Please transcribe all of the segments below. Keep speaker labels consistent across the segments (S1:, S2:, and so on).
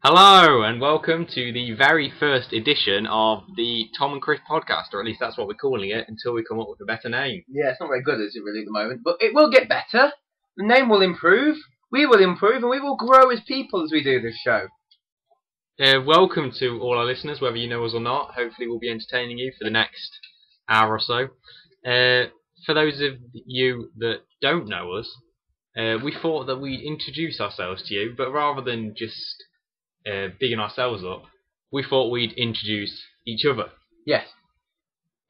S1: Hello and welcome to the very first edition of the Tom and Chris podcast, or at least that's what we're calling it until we come up with a better name.
S2: Yeah, it's not very good, is it really, at the moment? But it will get better. The name will improve. We will improve, and we will grow as people as we do this show.
S1: Welcome to all our listeners, whether you know us or not. Hopefully we'll be entertaining you for the next hour or so. For those of you that don't know us, we thought that we'd introduce ourselves to you, but rather than just bigging ourselves up, we thought we'd introduce each other.
S2: Yes.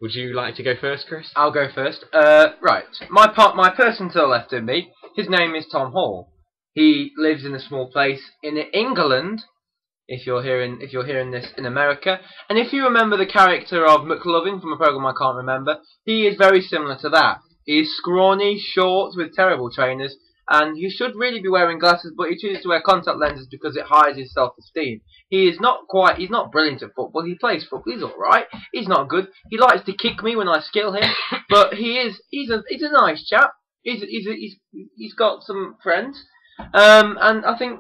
S1: Would you like to go first, Chris?
S2: I'll go first. Right. My person to the left of me, his name is Tom Hall. He lives in a small place in England. If you're hearing this in America, and if you remember the character of McLovin from a program I can't remember, he is very similar to that. He is scrawny, short, with terrible trainers, and he should really be wearing glasses, but he chooses to wear contact lenses because it hides his self-esteem. He's not brilliant at football. He plays football. He's all right. He's not good. He likes to kick me when I skill him, but he's a nice chap. He's got some friends, and I think.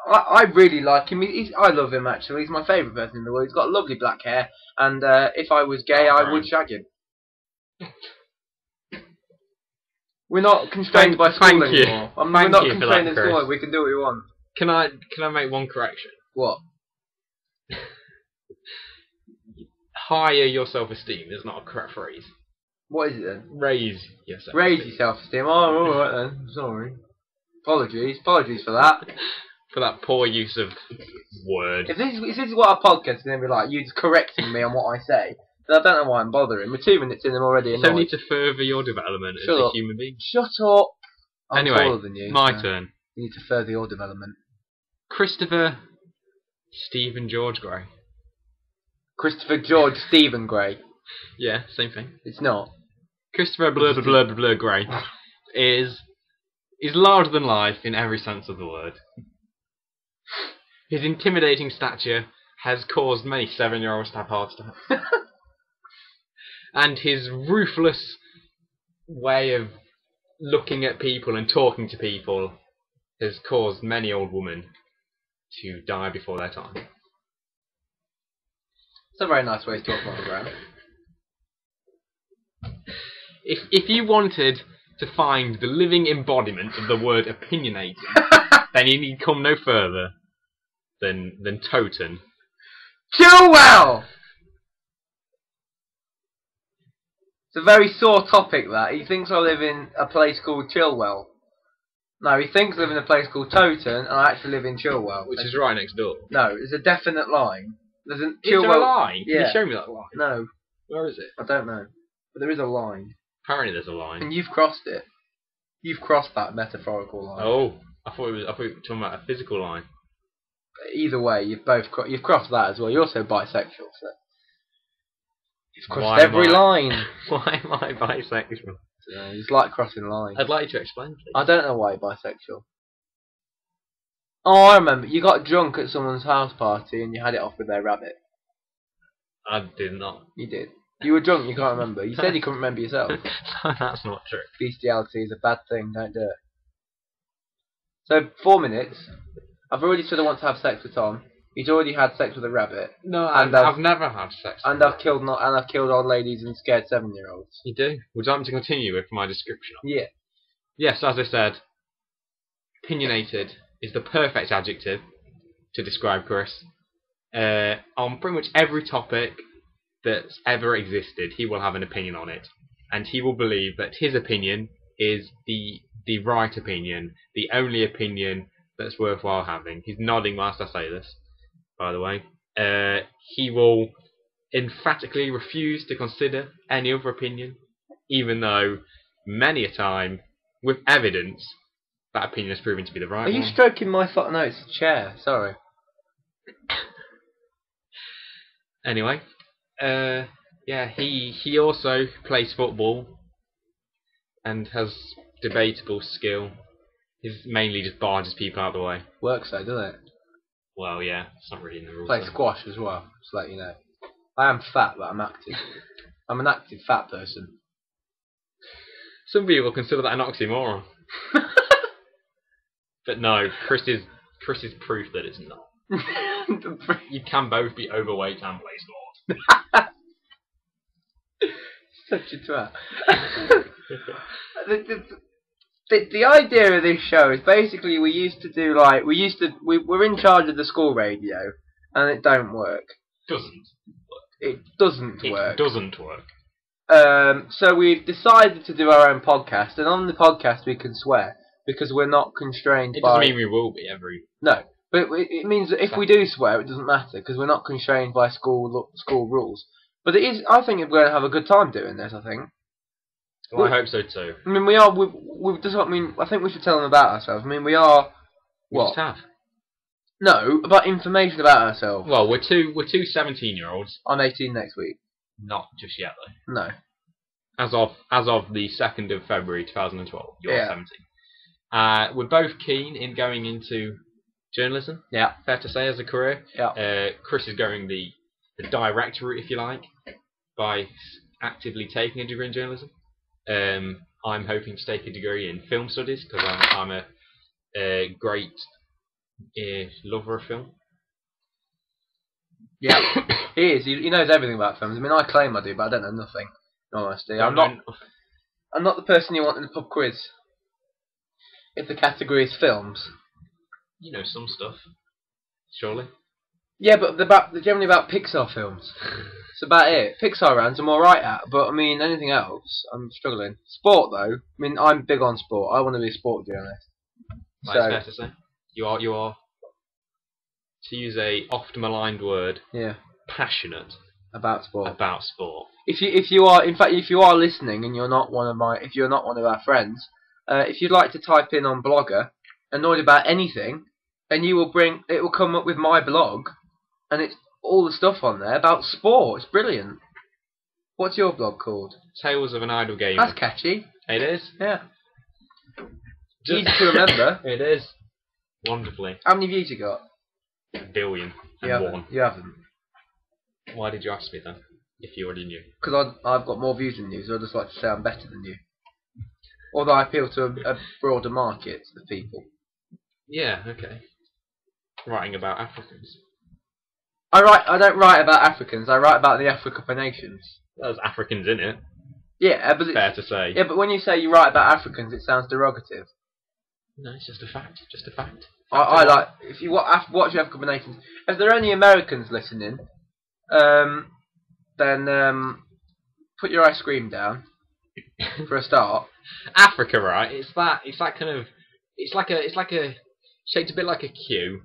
S2: I really like him. I love him, actually. He's my favourite person in the world. He's got lovely black hair, and if I was gay, I would shag him. We're not constrained by school anymore. We're not constrained by school. We can do what we want.
S1: Can I make one correction?
S2: What?
S1: Higher your self-esteem is not a correct phrase.
S2: What is it then?
S1: Raise your self-esteem.
S2: Raise your self-esteem. Oh, alright then. Sorry. Apologies for that.
S1: For that poor use of word.
S2: If this is what our podcast is going to be like, you just correcting me on what I say, then I don't know why I'm bothering. We're 2 minutes in, I'm already annoyed.
S1: It's only to further your development as a human being.
S2: Shut up. I'm
S1: anyway,
S2: taller than you,
S1: my turn.
S2: You need to further your development.
S1: Christopher Stephen George Gray.
S2: Christopher George Stephen Gray.
S1: Yeah, same thing.
S2: It's not.
S1: Christopher blah Gray is larger than life in every sense of the word. His intimidating stature has caused many 7-year-olds to have heart attacks. And his ruthless way of looking at people and talking to people has caused many old women to die before their time.
S2: It's a very nice way to talk about the ground.
S1: If you wanted to find the living embodiment of the word opinionated, then you need come no further than Toten.
S2: Chilwell! It's a very sore topic, that. He thinks I live in a place called Chilwell. No, he thinks I live in a place called Toten, and I actually live in Chilwell.
S1: Which is right next door.
S2: No, there's a definite line. Is
S1: there a line?
S2: Yeah.
S1: Can you show me that line?
S2: No.
S1: Where is it?
S2: I don't know. But there is a line.
S1: Apparently there's a line.
S2: And you've crossed it. You've crossed that metaphorical line.
S1: Oh, I thought you were talking about a physical line.
S2: Either way, you've crossed that as well. You're also bisexual, so you've crossed every line.
S1: Why am I bisexual?
S2: It's like crossing lines.
S1: I'd like you to explain, please.
S2: I don't know why you're bisexual. Oh, I remember. You got drunk at someone's house party and you had it off with their rabbit.
S1: I did not.
S2: You did. You were drunk, you can't remember. You said you couldn't remember yourself.
S1: That's not true.
S2: Bestiality is a bad thing, don't do it. So, 4 minutes. I've already said I want to have sex with Tom. He's already had sex with a rabbit.
S1: No, I've never had sex with
S2: a rabbit. I've killed old ladies and scared 7-year-olds.
S1: You do? Would you like me to continue with my description?
S2: Yeah.
S1: Yes, as I said, opinionated is the perfect adjective to describe Chris. On pretty much every topic that's ever existed, he will have an opinion on it. And he will believe that his opinion is the right opinion, the only opinion that's worthwhile having. He's nodding whilst I say this, by the way. He will emphatically refuse to consider any other opinion, even though many a time, with evidence, that opinion has proven to be the right one.
S2: Are you stroking my foot? No, it's a chair. Sorry.
S1: Anyway, yeah, he also plays football and has debatable skill. He mainly just barges people out of the way.
S2: Works though, doesn't it?
S1: Well, yeah, it's not really in the rules.
S2: Play squash as well, just to let you know. I am fat, but I'm active. I'm an active fat person.
S1: Some people consider that an oxymoron. But no, Chris is proof that it's not. You can both be overweight and play sport.
S2: Such a twat. The idea of this show is basically we're in charge of the school radio, and it don't work. It doesn't work.
S1: It doesn't work.
S2: So we've decided to do our own podcast, and on the podcast we can swear because we're not constrained
S1: It
S2: by.
S1: doesn't mean we will be every.
S2: No, but it means that if we do swear, it doesn't matter because we're not constrained by school rules. But it is. I think we're going to have a good time doing this. I think.
S1: Well, I hope so too.
S2: I mean, we are. We just. I mean, I think we should tell them about ourselves. I mean, we are.
S1: We
S2: What?
S1: just have.
S2: No, about information about ourselves.
S1: Well, we're two 17-year-olds.
S2: I'm 18 next week.
S1: Not just yet though.
S2: No.
S1: As of the 2nd of February 2012, you're
S2: Yeah.
S1: 17. We're both keen in going into journalism.
S2: Yeah.
S1: Fair to say, as a career.
S2: Yeah.
S1: Chris is going the direct route, if you like, by actively taking a degree in journalism. I'm hoping to take a degree in film studies because I'm a great lover of film.
S2: Yeah. He is. He knows everything about films. I mean, I claim I do, but I don't know nothing. In honesty, I'm not the person you want in the pub quiz. If the category is films.
S1: You know some stuff, surely.
S2: Yeah, but they're generally about Pixar films. That's about it. Pixar rounds I'm alright at, but I mean, anything else, I'm struggling. Sport, though, I mean, I'm big on sport. I want to be a sport journalist.
S1: That's fair to say. You are, to use a oft maligned word,
S2: yeah,
S1: passionate
S2: about sport.
S1: About sport.
S2: If you are, in fact, if you are listening and you're not one of our friends, if you'd like to type in on Blogger, annoyed about anything, and it will come up with my blog, and it's all the stuff on there about sport. It's brilliant. What's your blog called?
S1: Tales of an Idle Gamer.
S2: That's catchy.
S1: It is.
S2: Yeah. Easy to remember.
S1: It is. Wonderfully.
S2: How many views you got?
S1: 1 billion and one.
S2: You haven't.
S1: Why did you ask me then? If you already knew.
S2: Because I've got more views than you, so I just like to say I'm better than you. Although I appeal to a broader market of people.
S1: Yeah. Okay. Writing about Africans.
S2: I don't write about Africans. I write about the Africa Nations.
S1: There's Africans in it.
S2: Yeah, but
S1: fair to say.
S2: Yeah, but when you say you write about Africans, it sounds derogative.
S1: No, it's just a fact. Just a fact.
S2: I like if you watch the Africa Nations. If there are any Americans listening, then put your ice cream down for a start.
S1: Africa, right? It's like a shaped a bit like a Q.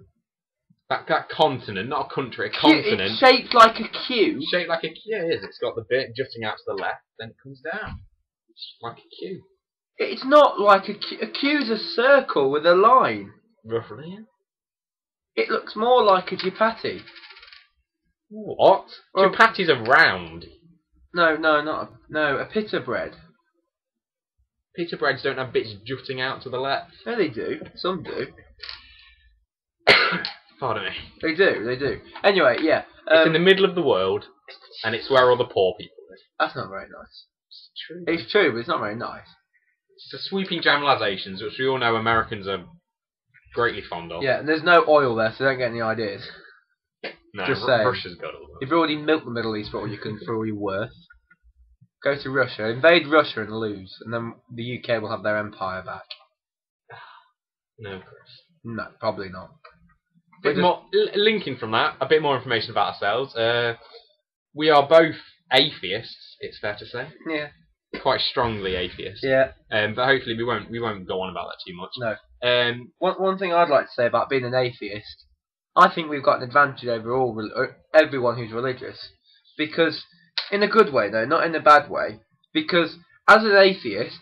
S1: That continent, not a country, a continent.
S2: It's shaped like a Q.
S1: Shaped like a Q. Yeah, it is. It's got the bit jutting out to the left, then it comes down. It's like a Q.
S2: It's not like a Q. A Q's a circle with a line.
S1: Roughly, yeah.
S2: It looks more like a chapati.
S1: What? Chapatis are round.
S2: No, a pita bread.
S1: Pita breads don't have bits jutting out to the left.
S2: No, they do. Some do.
S1: Pardon me.
S2: They do. Anyway, yeah.
S1: It's in the middle of the world, and it's where all the poor people live.
S2: That's not very nice.
S1: It's true.
S2: It's true, but it's not very nice.
S1: It's the sweeping generalisations, which we all know Americans are greatly fond of.
S2: Yeah, and there's no oil there, so don't get any ideas.
S1: No,
S2: Just saying.
S1: Russia's got all that.
S2: You've already milked the Middle East for all you're worth. Go to Russia, invade Russia and lose, and then the UK will have their empire back.
S1: No, Chris.
S2: No, probably not.
S1: Linking from that, a bit more information about ourselves. We are both atheists, it's fair to say.
S2: Yeah.
S1: Quite strongly atheists.
S2: Yeah.
S1: But hopefully we won't go on about that too much.
S2: No.
S1: One
S2: One thing I'd like to say about being an atheist, I think we've got an advantage over everyone who's religious, because in a good way though, not in a bad way. Because as atheists,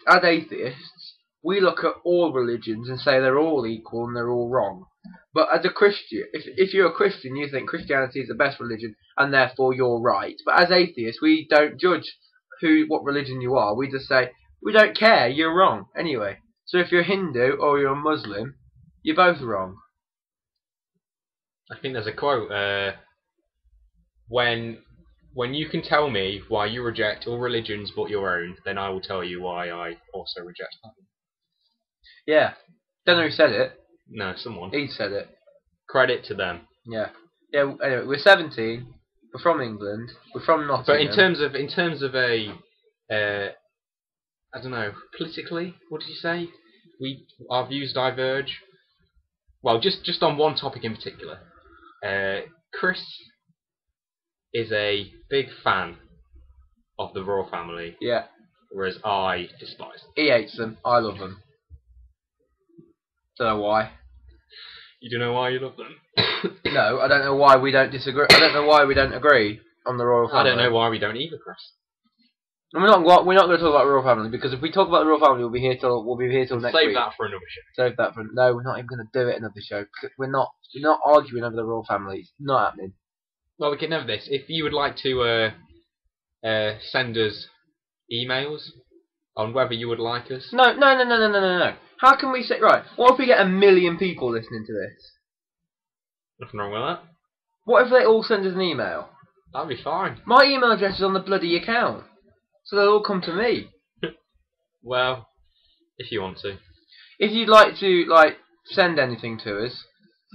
S2: we look at all religions and say they're all equal and they're all wrong. But as a Christian, if you're a Christian, you think Christianity is the best religion and therefore you're right. But as atheists, we don't judge what religion you are. We just say, we don't care, you're wrong. Anyway, so if you're Hindu or you're a Muslim, you're both wrong.
S1: I think there's a quote, when you can tell me why you reject all religions but your own, then I will tell you why I also reject that.
S2: Yeah. Don't know who said it.
S1: No, someone.
S2: He said it.
S1: Credit to them.
S2: Yeah. Yeah. Anyway, we're 17. We're from England. We're from Nottingham.
S1: But in terms of a, I don't know, politically, what did you say? Our views diverge. Well, just on one topic in particular. Chris is a big fan of the royal family,
S2: Yeah.
S1: whereas I despise them.
S2: He hates them. I love them. Don't know why.
S1: You don't know why you love them?
S2: No, I don't know why we don't disagree. I don't know why we don't agree on the royal family.
S1: I don't know why we don't either, Chris.
S2: And we're not going to talk about the royal family, because if we talk about the royal family, we'll be here till next week.
S1: Save that for another show.
S2: Save that for no. We're not even going to do it another show. We're not arguing over the royal family. It's not happening.
S1: Well, we can have this. If you would like to send us emails on whether you would like us.
S2: No. How can we say right? What if we get 1 million people listening to this?
S1: Nothing wrong with that.
S2: What if they all send us an email?
S1: That'd be fine.
S2: My email address is on the bloody account, so they'll all come to me.
S1: Well, if you want to.
S2: If you'd like to send anything to us,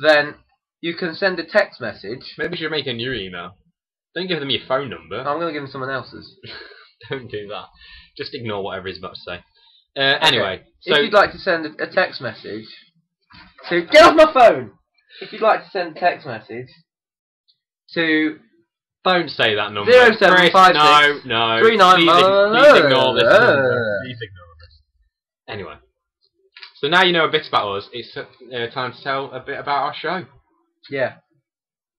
S2: then you can send a text message.
S1: Maybe you should make a new email. Don't give them your phone number.
S2: I'm going to give them someone else's.
S1: Don't do that. Just ignore whatever he's about to say. Anyway,
S2: okay.
S1: so
S2: if you'd like to send a text message to get off my phone. If you'd like to send a text message to
S1: don't say that number.
S2: 0756
S1: no.
S2: 39.
S1: Please ignore this number. Please ignore this. Anyway, so now you know a bit about us. It's time to tell a bit about our show.
S2: Yeah.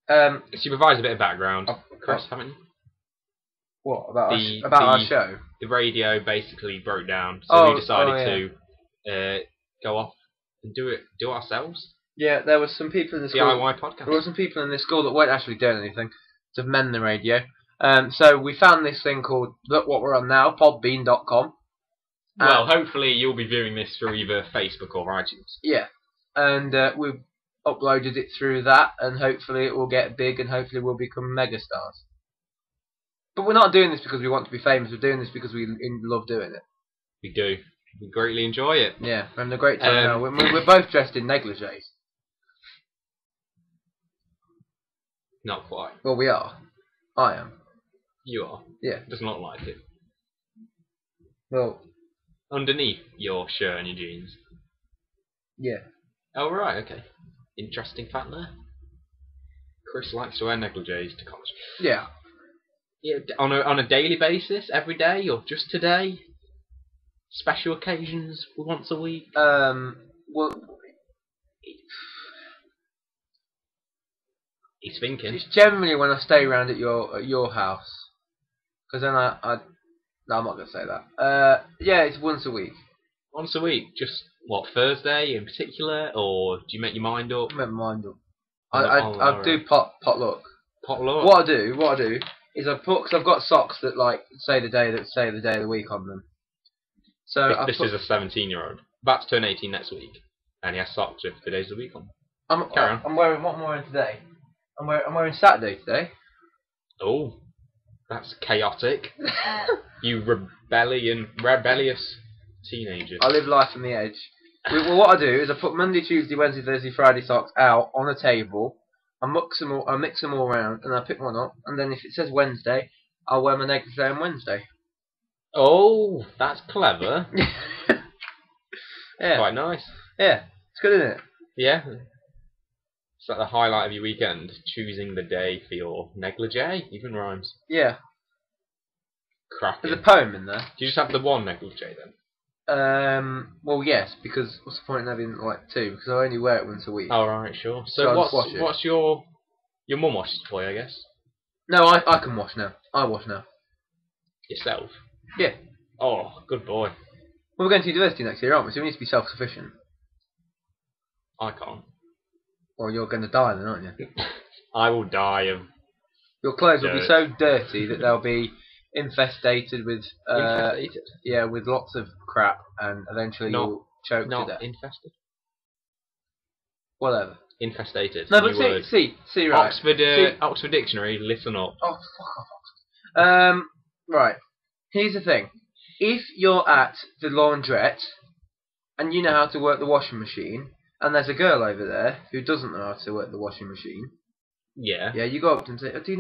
S1: So you provide a bit of background, Chris, haven't you?
S2: What about our show?
S1: The radio basically broke down, so we decided to go off and do it ourselves.
S2: Yeah, there were some people in the school.
S1: DIY podcast.
S2: There were some people in this school that weren't actually doing anything to mend the radio. So we found this thing called Look What We're On Now, podbean.com.
S1: Well, hopefully you'll be viewing this through either Facebook or iTunes.
S2: Yeah, and we've uploaded it through that, and hopefully it will get big, and hopefully we'll become megastars. But we're not doing this because we want to be famous. We're doing this because we love doing it.
S1: We do. We greatly enjoy it.
S2: Yeah, we're having a great time now. We're both dressed in negligés.
S1: Not quite.
S2: Well, we are. I am.
S1: You are.
S2: Yeah.
S1: Does not like it.
S2: Well,
S1: underneath your shirt and your jeans.
S2: Yeah.
S1: Oh right, okay. Interesting fact there. Chris likes to wear negligés to college.
S2: Yeah.
S1: Yeah. On a daily basis, every day, or just today? Special occasions, once a week.
S2: Well.
S1: He's thinking.
S2: It's generally when I stay around at your house, because then no, I'm not gonna say that. Yeah, it's once a week.
S1: Once a week, just what, Thursday in particular, or do you make your mind up?
S2: I make my mind up. I do potluck.
S1: Potluck.
S2: What I do is because I've got socks that say the day of the week on them. So
S1: this is a 17-year-old, about to turn 18 next week, and he has socks with the days of the week on.
S2: I'm wearing what am I wearing today? I'm wearing Saturday today.
S1: Oh, that's chaotic. You rebellious teenagers.
S2: I live life on the edge. Well, what I do is I put Monday, Tuesday, Wednesday, Thursday, Friday socks out on a table. I mix them all around, and I pick one up. And then if it says Wednesday, I'll wear my negligee on Wednesday.
S1: Oh, that's clever.
S2: Yeah.
S1: Quite nice.
S2: Yeah, it's good, isn't it?
S1: Yeah. It's like the highlight of your weekend, choosing the day for your negligee. Even rhymes.
S2: Yeah.
S1: Cracking.
S2: There's a poem in there.
S1: Do you just have the one negligee then?
S2: Well, yes, because what's the point in having two? Because I only wear it once a week.
S1: Oh, right, sure. So what's your mum washes for you, I guess?
S2: No, I can wash now. I wash now.
S1: Yourself?
S2: Yeah.
S1: Oh, good boy.
S2: Well, we're going to university next year, aren't we? So we need to be self-sufficient.
S1: I can't.
S2: Well, you're going to die then, aren't you?
S1: I will die of
S2: your clothes will be so dirty that they'll be infestated with yeah, with lots of crap, and eventually you'll choke to death.
S1: Infested.
S2: Whatever.
S1: Infestated.
S2: No, but see, right.
S1: Oxford Dictionary, listen up.
S2: Oh, fuck off. Right. Here's the thing. If you're at the laundrette and you know how to work the washing machine, and there's a girl over there who doesn't know how to work the washing machine,
S1: Yeah.
S2: Yeah, you go up to them and say, oh, do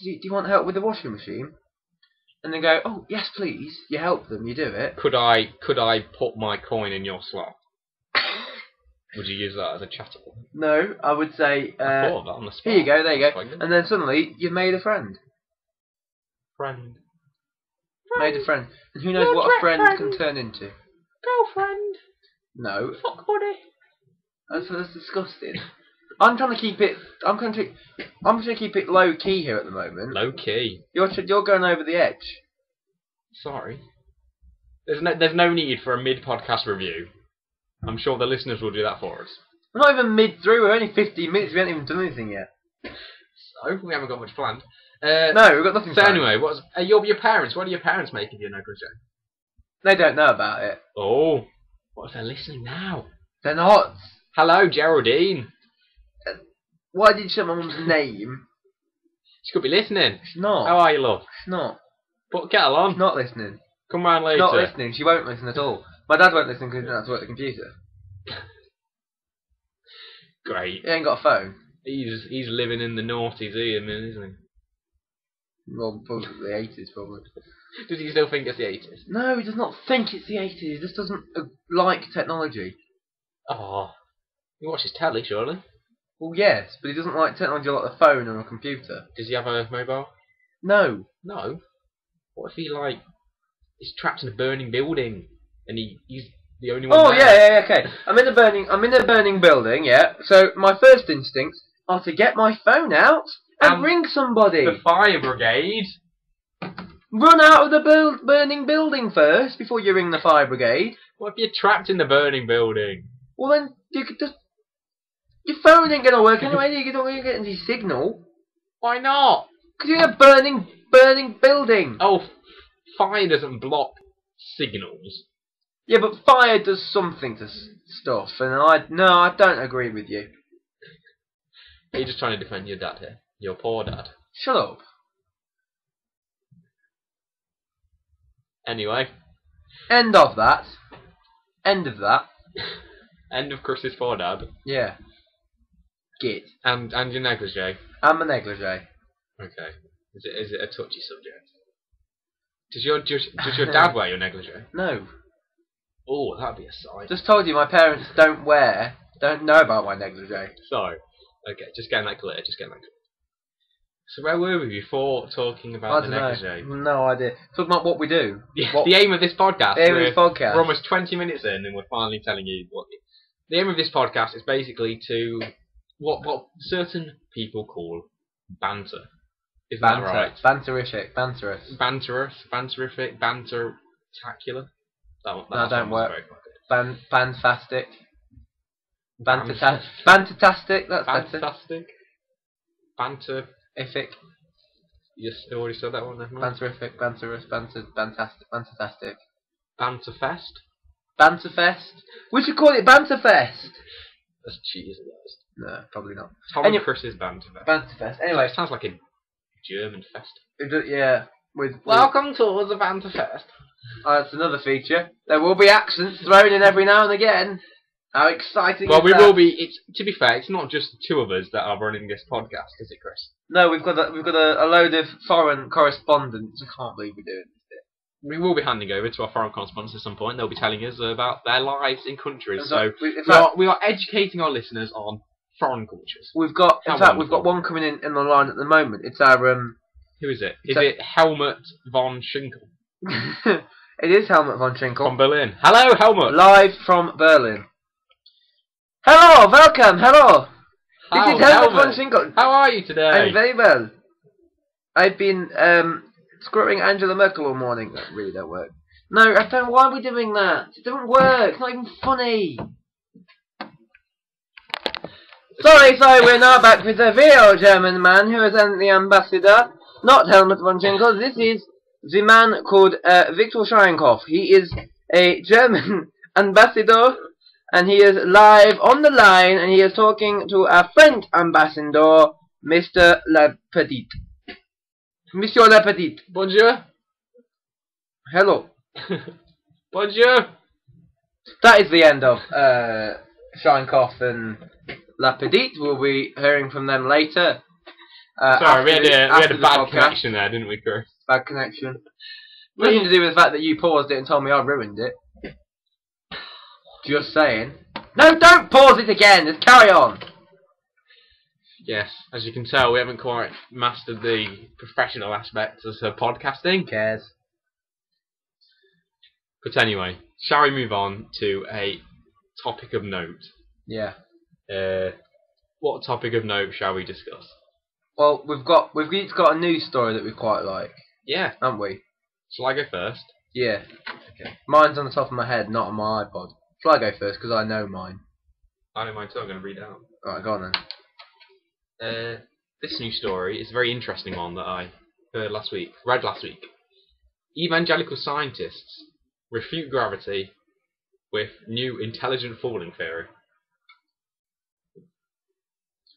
S2: you want help with the washing machine? And they go, oh, yes, please. You help them, you do it.
S1: Could I put my coin in your slot? Would you use that as a chattable?
S2: No, I would say,
S1: I thought of that on the spot.
S2: here you go, there you
S1: That's
S2: go.
S1: quite good.
S2: And then suddenly, you've made a friend.
S1: Friend.
S2: Made a friend. And who knows what a friend can turn into?
S1: Girlfriend.
S2: No.
S1: Fuck buddy.
S2: That's disgusting. I'm trying to keep it. I'm trying to keep it low key here at the moment.
S1: Low key.
S2: You're going over the edge.
S1: Sorry. There's no need for a mid podcast review. I'm sure the listeners will do that for us.
S2: We're not even mid through. We're only 15 minutes. We haven't even done anything yet.
S1: So we haven't got much planned.
S2: No, we've got nothing.
S1: So
S2: planned.
S1: anyway, your parents? What do your parents make of your negligee?
S2: They don't know about it.
S1: Oh, what if they're listening now?
S2: They're not.
S1: Hello, Geraldine.
S2: Why did you say my mum's name?
S1: She could be listening.
S2: She's not.
S1: How are you, love?
S2: She's not.
S1: Put kettle on.
S2: She's not listening.
S1: Come round later.
S2: She's not listening. She won't listen at all. My dad won't listen because he doesn't have to work the computer.
S1: Great.
S2: He ain't got a phone.
S1: He's living in the noughties, isn't he?
S2: Well, probably the 80s, probably.
S1: Does he still think it's the 80s?
S2: No, he does not think it's the 80s. He just doesn't like technology.
S1: Oh, he watches telly, surely.
S2: Well, yes, but he doesn't like technology like the phone or a computer.
S1: Does he have a mobile?
S2: No.
S1: No. What if he's trapped in a burning building and he's the only one?
S2: Oh
S1: there?
S2: yeah, okay. I'm in a burning building, yeah. So my first instincts are to get my phone out and ring somebody.
S1: The fire brigade.
S2: Run out of the burning building first before you ring the fire brigade.
S1: What if you're trapped in the burning building?
S2: Well then, you could just... Your phone ain't gonna work anyway. You don't get any signal.
S1: Why not?
S2: Because you're in a burning building.
S1: Oh, fire doesn't block signals.
S2: Yeah, but fire does something to stuff, and I don't agree with you.
S1: Are you just trying to defend your dad here? Your poor dad.
S2: Shut up.
S1: Anyway.
S2: End of that. End of that.
S1: End of Chris's poor dad.
S2: Yeah. Git.
S1: And your negligee.
S2: And my negligee.
S1: Okay. Is it a touchy subject? Does your dad wear your negligee?
S2: No.
S1: Oh, that'd be a sight.
S2: Just told you my parents don't know about my negligee.
S1: Sorry. Okay, just getting that clear. So where were we before talking about the negligee?
S2: No idea. Talking about what we do.
S1: The aim of this podcast.
S2: We're
S1: almost 20 minutes in, and we're finally telling you what. The aim of this podcast is basically to what certain people call banter. Is that right?
S2: Banterific. Banterous.
S1: Banterific. Banter-tacular.
S2: That don't work.
S1: Very
S2: Bantastic. Bantastic. That's better.
S1: Fantastic. Banterific. Yes, I already said that one.
S2: Banterific. Banterous. Bantastic.
S1: Banterfest.
S2: Banterfest. We should call it Banterfest.
S1: That's cheesy, guys.
S2: No, probably not.
S1: Tom and Chris's Banterfest.
S2: Banterfest. Anyway,
S1: it sounds like a German fest.
S2: Yeah.
S1: Welcome to the Banterfest.
S2: That's another feature. There will be accents thrown in every now and again. How exciting!
S1: Well,
S2: is
S1: we
S2: that?
S1: will be. To be fair, it's not just the two of us that are running this podcast, is it, Chris?
S2: No, we've got a load of foreign correspondents. I can't believe we're doing this.
S1: We will be handing over to our foreign correspondents at some point. They'll be telling us about their lives in countries. So we are educating our listeners on foreign cultures.
S2: We've got one coming in the line at the moment. It's our
S1: Who is it? Is it Helmut von Schinkel?
S2: It is Helmut von Schinkel
S1: from Berlin. Hello, Helmut.
S2: Live from Berlin. Hello, welcome. Hello. This is Helmut von Schinkel.
S1: How are you today?
S2: I'm very well. I've been screwing Angela Merkel all morning. That really don't work. No, I don't. Why are we doing that? It doesn't work. It's not even funny. Sorry, we're now back with the real German man who is the ambassador. Not Helmut von Schinkel. This is the man called Viktor Schreinkopf. He is a German ambassador, and he is live on the line, and he is talking to a French ambassador, Mr. Le Petit. Monsieur Le Petit.
S1: Bonjour.
S2: Hello.
S1: Bonjour.
S2: That is the end of Schreinkopf and Le Petit. We'll be hearing from them later.
S1: Sorry, we had
S2: after
S1: a
S2: the
S1: bad
S2: podcast.
S1: connection there, didn't we, Chris?
S2: Bad connection. Nothing to do with the fact that you paused it and told me I ruined it. Just saying. No, don't pause it again. Just carry on.
S1: Yes, as you can tell, we haven't quite mastered the professional aspects of podcasting.
S2: Who cares?
S1: But anyway, shall we move on to a topic of note?
S2: Yeah.
S1: What topic of note shall we discuss?
S2: Well, we've each got a news story that we quite like,
S1: Yeah.
S2: haven't we?
S1: Shall I go first?
S2: Yeah.
S1: Okay.
S2: Mine's on the top of my head, not on my iPod. Shall I go first? Because I know mine.
S1: I don't mind too, I'm going to read it out.
S2: Alright, go on then.
S1: This new story is a very interesting one that I read last week. Evangelical scientists refute gravity with new intelligent falling theory.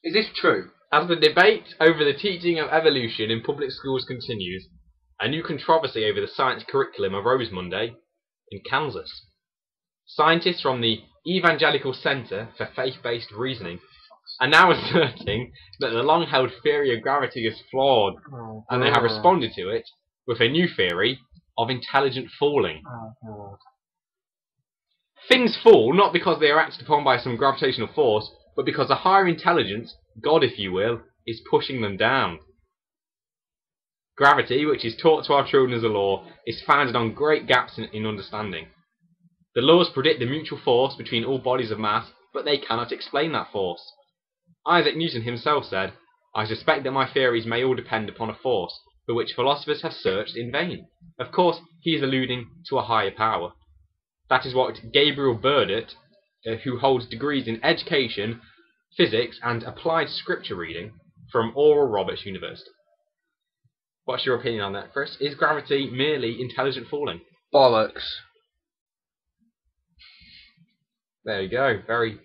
S2: Is this true?
S1: As the debate over the teaching of evolution in public schools continues, a new controversy over the science curriculum arose Monday in Kansas. Scientists from the Evangelical Center for Faith-Based Reasoning are now asserting that the long-held theory of gravity is flawed, and they have responded to it with a new theory of intelligent falling. Things fall not because they are acted upon by some gravitational force, but because a higher intelligence, God if you will, is pushing them down. Gravity, which is taught to our children as a law, is founded on great gaps in understanding. The laws predict the mutual force between all bodies of mass, but they cannot explain that force. Isaac Newton himself said, "I suspect that my theories may all depend upon a force for which philosophers have searched in vain." Of course, he is alluding to a higher power. That is what Gabriel Burdett, who holds degrees in education, physics, and applied scripture reading from Oral Roberts University. What's your opinion on that, Chris? Is gravity merely intelligent falling?
S2: Bollocks.
S1: There you go. Very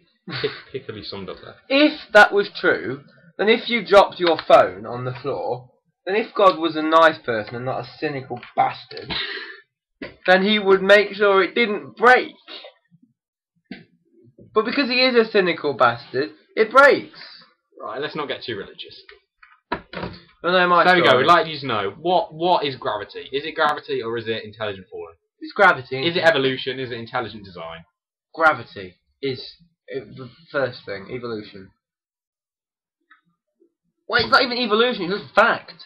S1: pickily summed up there.
S2: If that was true, then if you dropped your phone on the floor, then if God was a nice person and not a cynical bastard, then he would make sure it didn't break. But because he is a cynical bastard, it breaks.
S1: Right, let's not get too religious.
S2: Well, no, my
S1: There we go.
S2: story.
S1: We'd like you to know, what is gravity? Is it gravity or is it intelligent falling?
S2: It's gravity.
S1: Is it evolution? Is it intelligent design?
S2: Gravity is the first thing. Evolution. Well, it's not even evolution. It's just fact.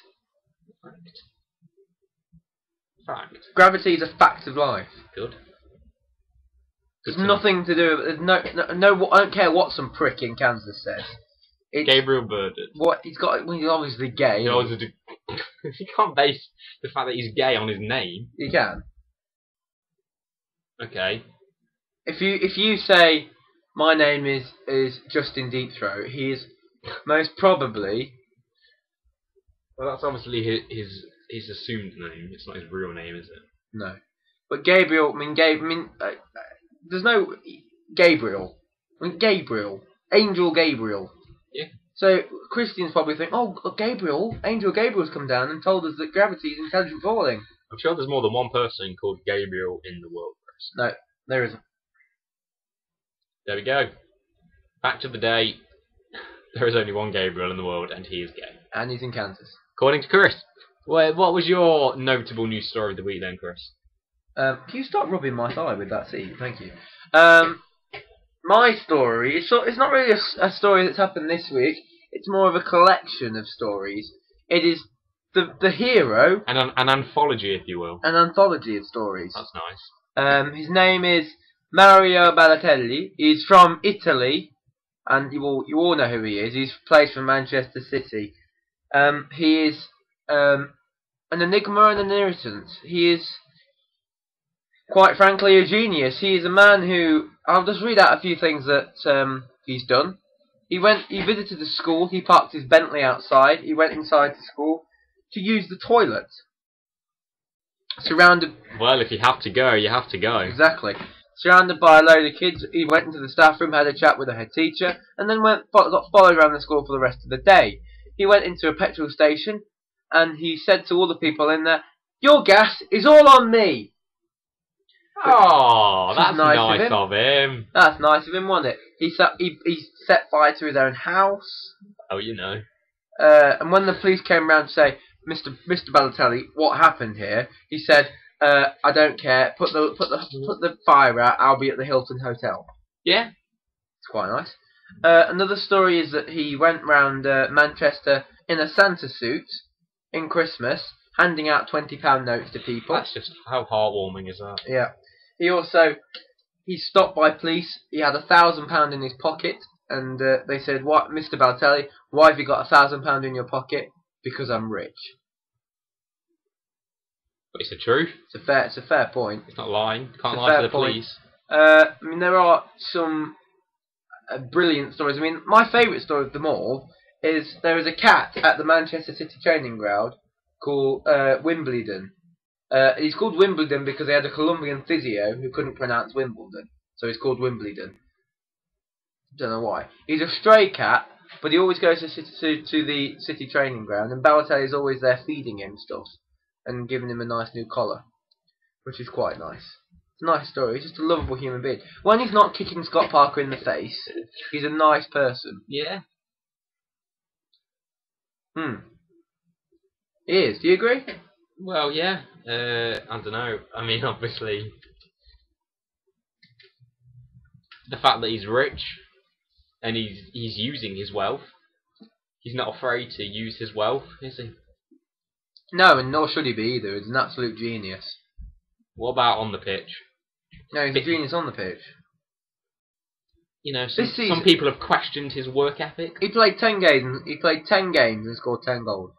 S1: Fact.
S2: Gravity is a fact of life.
S1: Good.
S2: There's nothing to do. There's no. I don't care what some prick in Kansas says. It's,
S1: Gabriel Burdett.
S2: What he's got? Well, he's obviously gay.
S1: You can't base the fact that he's gay on his name.
S2: You can.
S1: Okay.
S2: If you say my name is Justin Deepthroat, he is most probably.
S1: Well, that's obviously his assumed name. It's not his real name, is it?
S2: No. But Gabriel. There's no Gabriel. Gabriel. Angel Gabriel.
S1: Yeah.
S2: So Christians probably think, oh, Gabriel, Angel Gabriel's come down and told us that gravity is intelligent falling.
S1: I'm sure there's more than one person called Gabriel in the world, Chris.
S2: No, there isn't.
S1: There we go. Fact of the day. There is only one Gabriel in the world, and he is gay.
S2: And he's in Kansas.
S1: According to Chris. What was your notable news story of the week then, Chris?
S2: Can you stop rubbing my thigh with that seat? Thank you. My story, it's not really a story that's happened this week. It's more of a collection of stories. It is the hero.
S1: An anthology, if you will.
S2: An anthology of stories.
S1: That's nice.
S2: His name is Mario Balotelli. He's from Italy, and you all know who he is. He's plays for Manchester City. He is an enigma and an irritant. He is, quite frankly, a genius. He is a man who... I'll just read out a few things that he's done. He visited the school. He parked his Bentley outside. He went inside the school to use the toilet. Surrounded...
S1: Well, if you have to go, you have to go.
S2: Exactly. Surrounded by a load of kids, he went into the staff room, had a chat with the head teacher, and then got followed around the school for the rest of the day. He went into a petrol station, and he said to all the people in there, "Your gas is all on me."
S1: Oh, that's nice of him.
S2: That's nice of him, wasn't it? He set fire to his own house.
S1: Oh, you know.
S2: And when the police came round to say, Mr. Balotelli, what happened here? He said, I don't care. Put the fire out. I'll be at the Hilton Hotel.
S1: Yeah.
S2: It's quite nice. Another story is that he went round Manchester in a Santa suit in Christmas, handing out £20 notes to people.
S1: That's just how heartwarming is that?
S2: Yeah. He's stopped by police. He had £1,000 in his pocket, and they said, "What, Mr. Balotelli? Why have you got £1,000 in your pocket?" Because I'm rich.
S1: But it's the truth.
S2: It's a fair point.
S1: It's not lying. Can't lie to the police.
S2: I mean, there are some brilliant stories. I mean, my favourite story of them all is there was a cat at the Manchester City training ground called Wimbledon. He's called Wimbledon because they had a Colombian physio who couldn't pronounce Wimbledon, so he's called Wimbledon. Don't know why. He's a stray cat, but he always goes to the City training ground, and Balotelli's always there feeding him stuff and giving him a nice new collar, which is quite nice. It's a nice story. He's just a lovable human being. When he's not kicking Scott Parker in the face, he's a nice person.
S1: Yeah.
S2: He is. Do you agree?
S1: Well, yeah. I don't know. I mean, obviously, the fact that he's rich and he's using his wealth, he's not afraid to use his wealth, is he?
S2: No, and nor should he be either. He's an absolute genius.
S1: What about on the pitch?
S2: No, he's a genius on the pitch.
S1: You know, some people have questioned his work ethic.
S2: He played 10 games. He played 10 games and scored 10 goals.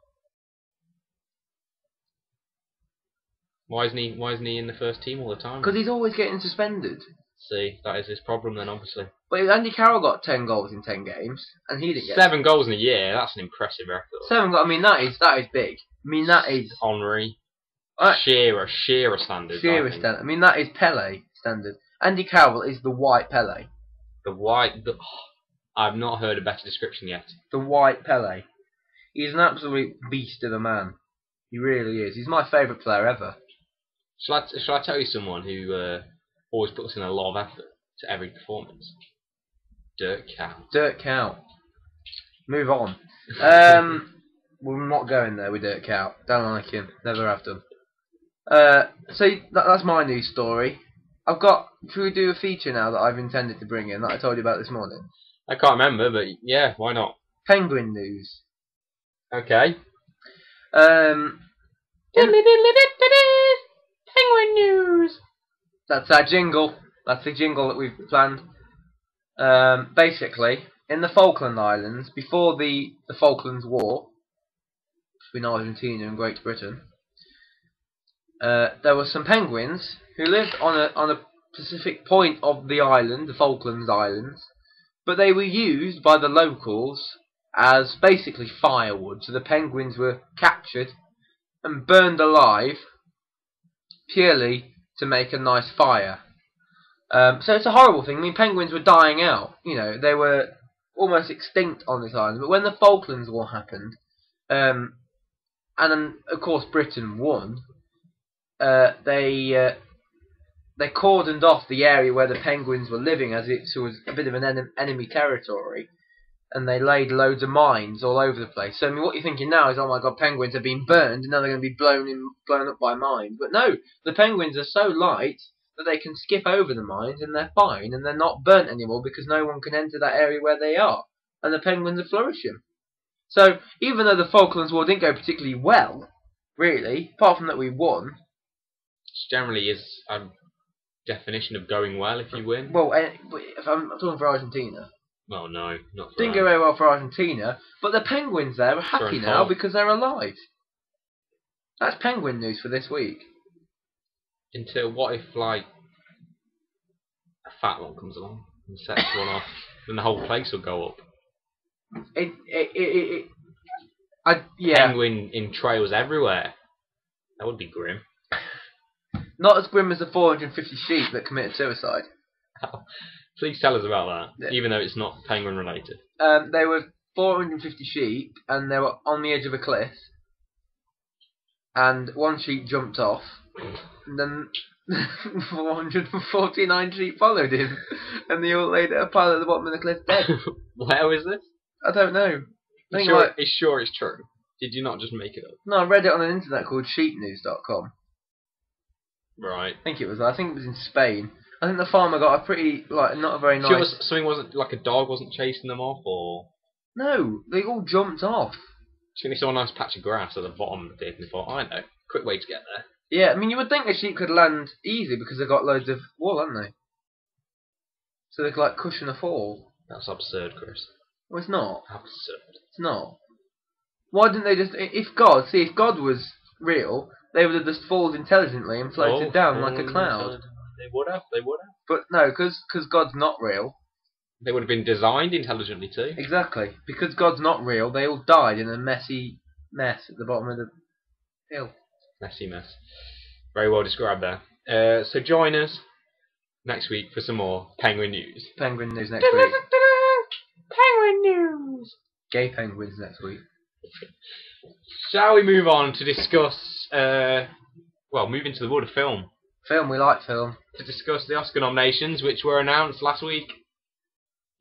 S1: Why isn't he in the first team all the time?
S2: Because he's always getting suspended.
S1: See, that is his problem then, obviously.
S2: But Andy Carroll got 10 goals in 10 games, and he didn't get
S1: 7 goals in a year. That's an impressive record.
S2: 7 goals. I mean, that is big. I mean, that is
S1: Henry, Shearer standard.
S2: Shearer standard. I mean, that is Pele standard. Andy Carroll is the white Pele.
S1: I've not heard a better description yet.
S2: The white Pele. He's an absolute beast of a man. He really is. He's my favourite player ever.
S1: Shall I tell you someone who always puts in a lot of effort to every performance? Dirk Cow.
S2: Dirk Cow. Move on. We're not going there with Dirk Cow. Don't like him. Never have done. So that's my news story. Should we do a feature now that I've intended to bring in that I told you about this morning?
S1: I can't remember, but yeah, why not?
S2: Penguin news.
S1: Okay.
S2: Penguin news. That's our jingle. That's the jingle that we've planned. Basically, in the Falkland Islands, before the Falklands War between Argentina and Great Britain, there were some penguins who lived on a specific point of the island, the Falklands Islands, but they were used by the locals as basically firewood. So the penguins were captured and burned alive purely to make a nice fire. So it's a horrible thing. I mean, penguins were dying out. You know, they were almost extinct on this island. But when the Falklands War happened, and then of course Britain won, they cordoned off the area where the penguins were living, as it was a bit of an enemy territory, and they laid loads of mines all over the place. So I mean, what you're thinking now is, oh my god, penguins are being burned, and now they're going to be blown up by mines. But no, the penguins are so light that they can skip over the mines, and they're fine, and they're not burnt anymore because no one can enter that area where they are, and the penguins are flourishing. So even though the Falklands War didn't go particularly well, really, apart from that we won.
S1: Which generally is a definition of going well if you win.
S2: Well, if I'm talking for Argentina.
S1: Well, no, not for
S2: Didn't go very well for Argentina, but the penguins there are happy now because they're alive. That's penguin news for this week.
S1: Until what if, like, a fat one comes along and sets one off, then the whole place will go up.
S2: Yeah.
S1: Penguin in trails everywhere. That would be grim.
S2: Not as grim as the 450 sheep that committed suicide.
S1: Please tell us about that,
S2: Yeah.
S1: even though it's not penguin related.
S2: They were 450 sheep, and they were on the edge of a cliff. And one sheep jumped off, and then 449 sheep followed him, and they all laid at a pile at the bottom of the cliff dead.
S1: Where was this?
S2: I don't know. I think
S1: It's sure it's true. Did you not just make it up?
S2: No, I read it on an internet called sheepnews.com.
S1: Right.
S2: I think it was in Spain. I think the farmer got a pretty, not a very nice...
S1: Sure, something wasn't, like a dog wasn't chasing them off, or...
S2: No, they all jumped off.
S1: So they saw a nice patch of grass at the bottom of the pit and they thought, I know, quick way to get there.
S2: Yeah, I mean, you would think a sheep could land easy because they've got loads of wool, haven't they? So they could, cushion a fall.
S1: That's absurd, Chris.
S2: Well, it's not.
S1: Absurd.
S2: It's not. Why didn't they just... If God was real, they would have just fallen intelligently and floated down like a cloud.
S1: They would have.
S2: But no, because God's not real.
S1: They would have been designed intelligently too.
S2: Exactly. Because God's not real, they all died in a messy mess at the bottom of the hill.
S1: Messy mess. Very well described there. So join us next week for some more Penguin News.
S2: Penguin News next week.
S1: Penguin News!
S2: Gay penguins next week.
S1: Shall we move on to discuss, move into the world of film.
S2: Film, we like film.
S1: To discuss the Oscar nominations, which were announced last week.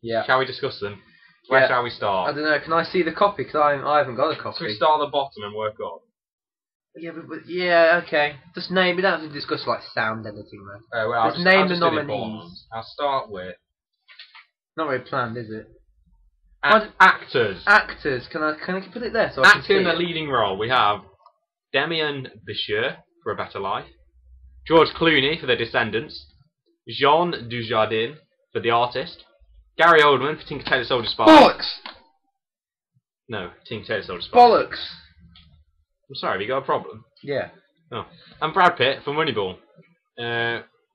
S2: Yeah.
S1: Shall we discuss them? Where shall we start?
S2: I don't know, can I see the copy? Because I haven't got a copy.
S1: Shall we start at the bottom and work up?
S2: Yeah, okay. Just name, we don't have to discuss sound editing, man.
S1: I'll
S2: name the
S1: do
S2: nominees.
S1: I'll start with...
S2: Not very planned, is it?
S1: Actors.
S2: Actors. Can I put it there so I can see
S1: Acting in the
S2: it?
S1: leading role, we have Damien Bichir for A Better Life, George Clooney for The Descendants, Jean Dujardin for The Artist, Gary Oldman for Tinker Tailor Soldier Spy.
S2: Bollocks!
S1: No, Tinker Tailor Soldier Spy.
S2: Bollocks!
S1: I'm sorry, have you got a problem?
S2: Yeah.
S1: Oh. And Brad Pitt for Moneyball.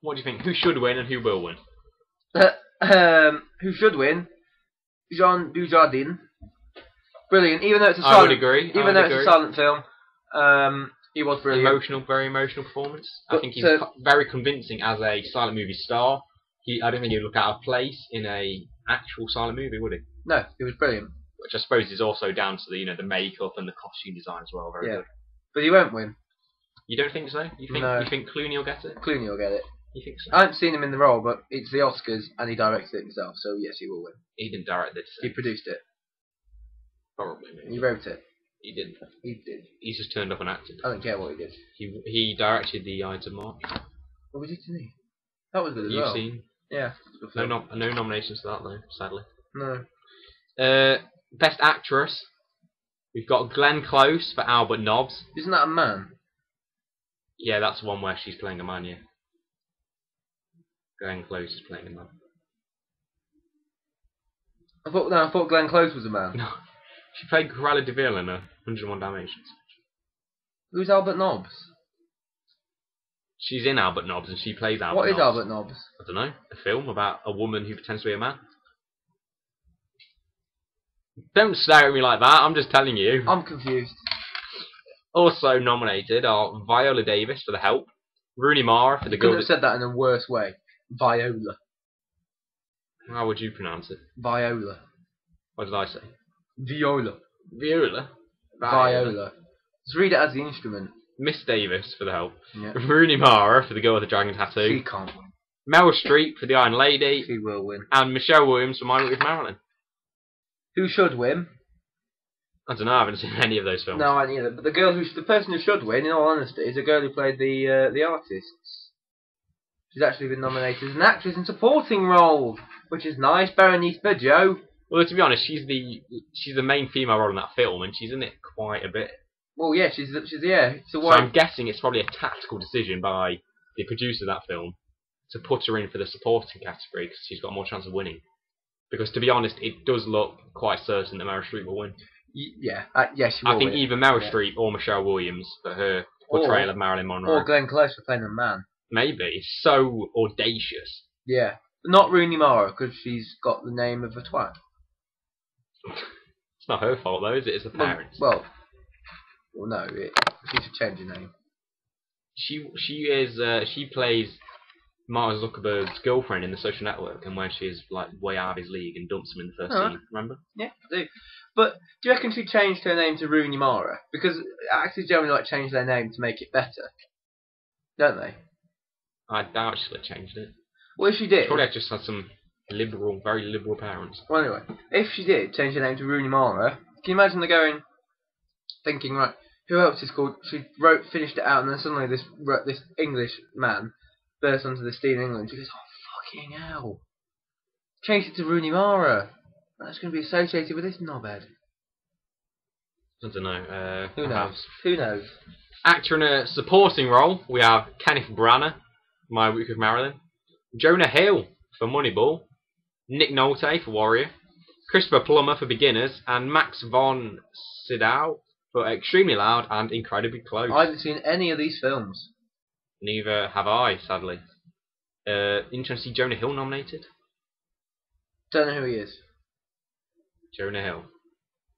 S1: What do you think? Who should win and who will win?
S2: Who should win? Jean Dujardin. Brilliant. Even though it's a
S1: I would agree.
S2: Even though it's a silent film, he was brilliant.
S1: Very emotional performance.
S2: But
S1: I think he's very convincing as a silent movie star. I don't think he'd look out of place in a actual silent movie, would he?
S2: No, he was brilliant.
S1: Which I suppose is also down to the makeup and the costume design as well. Very good.
S2: But he won't win.
S1: You don't think so? You think Clooney will get it?
S2: Clooney will get it.
S1: You think so?
S2: I haven't seen him in the role, but it's the Oscars and he directed it himself, so yes, he will win.
S1: He didn't direct it.
S2: He produced it.
S1: Probably. Maybe.
S2: He wrote it.
S1: He didn't.
S2: He did.
S1: He's just turned up and acted.
S2: I don't care what he did.
S1: He directed The Ides of March.
S2: What was it to me? That was good as well.
S1: You've seen?
S2: Yeah.
S1: No nominations for that though, sadly.
S2: No.
S1: Best Actress. We've got Glenn Close for Albert Nobbs.
S2: Isn't that a man?
S1: Yeah, that's the one where she's playing a man, yeah. Glenn Close is playing a man.
S2: I thought Glenn Close was a man.
S1: No. She played Cruella de Vil in 101 Dalmatians.
S2: Who's Albert Nobbs?
S1: She's in Albert Nobbs and she plays Albert Nobbs.
S2: What is Albert Nobbs?
S1: I don't know. A film about a woman who pretends to be a man. Don't stare at me like that, I'm just telling you.
S2: I'm confused.
S1: Also nominated are Viola Davis for The Help, Rooney Mara for The
S2: You could
S1: Girl
S2: have said that in a worse way. Viola.
S1: How would you pronounce it?
S2: Viola.
S1: What did I say?
S2: Viola.
S1: Viola?
S2: Viola. Just read it as the instrument.
S1: Miss Davis for The Help,
S2: Yeah.
S1: Rooney Mara for The Girl with the Dragon Tattoo,
S2: She can't win.
S1: Meryl Streep for The Iron Lady,
S2: She will win.
S1: and Michelle Williams for My Week with Marilyn.
S2: Who should win?
S1: I don't know, I haven't seen any of those films.
S2: No, I neither. But the person who should win, in all honesty, is a girl who played the artists. She's actually been nominated as an actress in supporting role, which is nice. Berenice Bejo.
S1: Well, to be honest, she's the main female role in that film, and she's in it quite a bit.
S2: Well, yeah, she's yeah.
S1: So I'm guessing it's probably a tactical decision by the producer of that film to put her in for the supporting category because she's got more chance of winning. Because to be honest, it does look quite certain that Meryl Streep will win.
S2: Yeah, yes, she will.
S1: I think
S2: win.
S1: either Meryl Streep or Michelle Williams for her portrayal of Marilyn Monroe.
S2: Or Glenn Close for playing a man.
S1: Maybe. It's so audacious.
S2: Yeah. Not Rooney Mara, because she's got the name of a twat.
S1: It's not her fault though, is it? It's the parents.
S2: Well, no, she should change her name.
S1: She plays Mark Zuckerberg's girlfriend in The Social Network, and when she's way out of his league and dumps him in the first scene. Remember?
S2: Yeah, I do. But do you reckon she changed her name to Rooney Mara? Because actors generally change their name to make it better, don't they?
S1: I doubt she'll have changed it.
S2: Well, if she did,
S1: probably just had some very liberal parents.
S2: Well, anyway, if she did change her name to Rooney Mara, Can you imagine the going, thinking, right, who else is called? She finished it out, and then suddenly this English man bursts onto the scene in England. She goes, oh fucking hell! Changed it to Rooney Mara. That's going to be associated with this knobhead.
S1: I don't know.
S2: Who
S1: perhaps.
S2: knows? Who knows?
S1: Actor in a supporting role, we have Kenneth Branagh, My Week with Marilyn, Jonah Hill for Moneyball, Nick Nolte for Warrior, Christopher Plummer for Beginners, and Max von Sydow for Extremely Loud and Incredibly Close.
S2: I haven't seen any of these films.
S1: Neither have I, sadly. Interesting to see Jonah Hill nominated.
S2: Don't know who he is.
S1: Jonah Hill.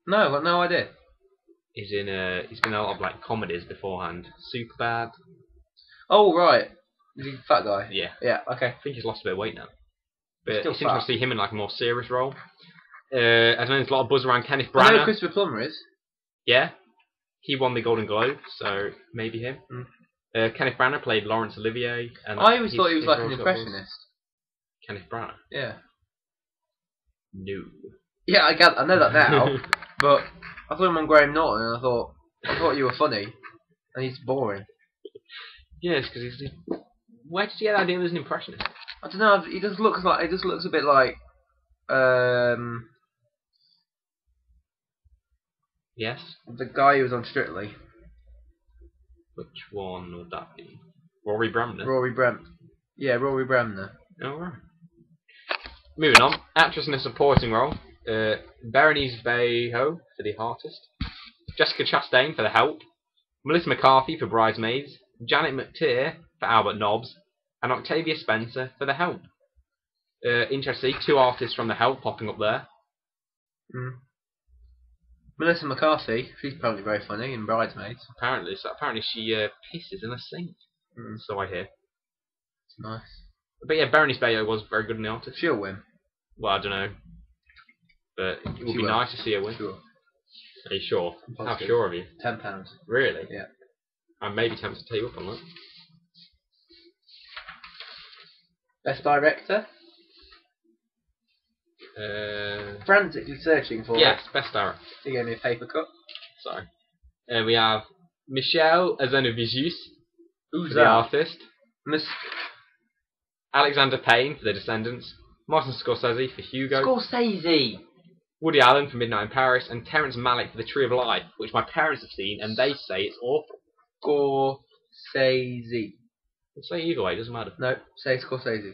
S2: No, I've got no idea.
S1: He's been in a lot of like comedies beforehand. Superbad.
S2: Oh right, is he a fat guy?
S1: Yeah.
S2: Yeah. Okay.
S1: I think he's lost a bit of weight now. But
S2: Still
S1: it's interesting
S2: fat.
S1: to see him in like a more serious role. I don't know, there's a lot of buzz around Kenneth
S2: I know
S1: Branagh.
S2: who Christopher Plummer is.
S1: Yeah. He won the Golden Globe, so maybe him. Kenneth Branagh played Laurence Olivier. And
S2: I always thought he was
S1: his
S2: like an
S1: role's got buzz.
S2: impressionist.
S1: Kenneth Branagh?
S2: Yeah.
S1: No.
S2: Yeah, I know that now. But I thought him on Graham Norton, and I thought you were funny, and he's boring.
S1: Yes, because he's. Where did you get that idea he was an impressionist?
S2: I don't know. He just looks a bit like.
S1: Yes.
S2: The guy who was on Strictly.
S1: Which one would that be? Rory Bremner.
S2: Rory Bremner.
S1: Oh, right. Moving on. Actress in a supporting role. Berenice Bejo for The Artist. Jessica Chastain for The Help. Melissa McCarthy for Bridesmaids. Janet McTeer for Albert Nobbs. And Octavia Spencer for The Help. Interesting, 2 artists from The Help popping up there.
S2: Melissa McCarthy, she's probably very funny in Bridesmaids.
S1: Apparently she pisses in a sink. So I hear.
S2: It's nice.
S1: But yeah, Berenice Bejo was very good in The Artist.
S2: She'll win.
S1: Well, I don't know. But it would be nice to see her win.
S2: Sure.
S1: Are you sure? How sure of you?
S2: £10.
S1: Really?
S2: Yeah.
S1: I may be tempted to take you up on that.
S2: Best director? Frantically searching for
S1: yes, best director.
S2: He gave me a paper cut.
S1: Sorry. We have Michelle Hazanavicius
S2: Who's
S1: for
S2: that?
S1: The Artist.
S2: Miss
S1: Alexander Payne for The Descendants. Martin Scorsese for Hugo.
S2: Scorsese!
S1: Woody Allen for Midnight in Paris. And Terrence Malick for The Tree of Life, which my parents have seen and they say it's awful.
S2: Scorsese.
S1: Say either way, it doesn't matter.
S2: No, say Scorsese.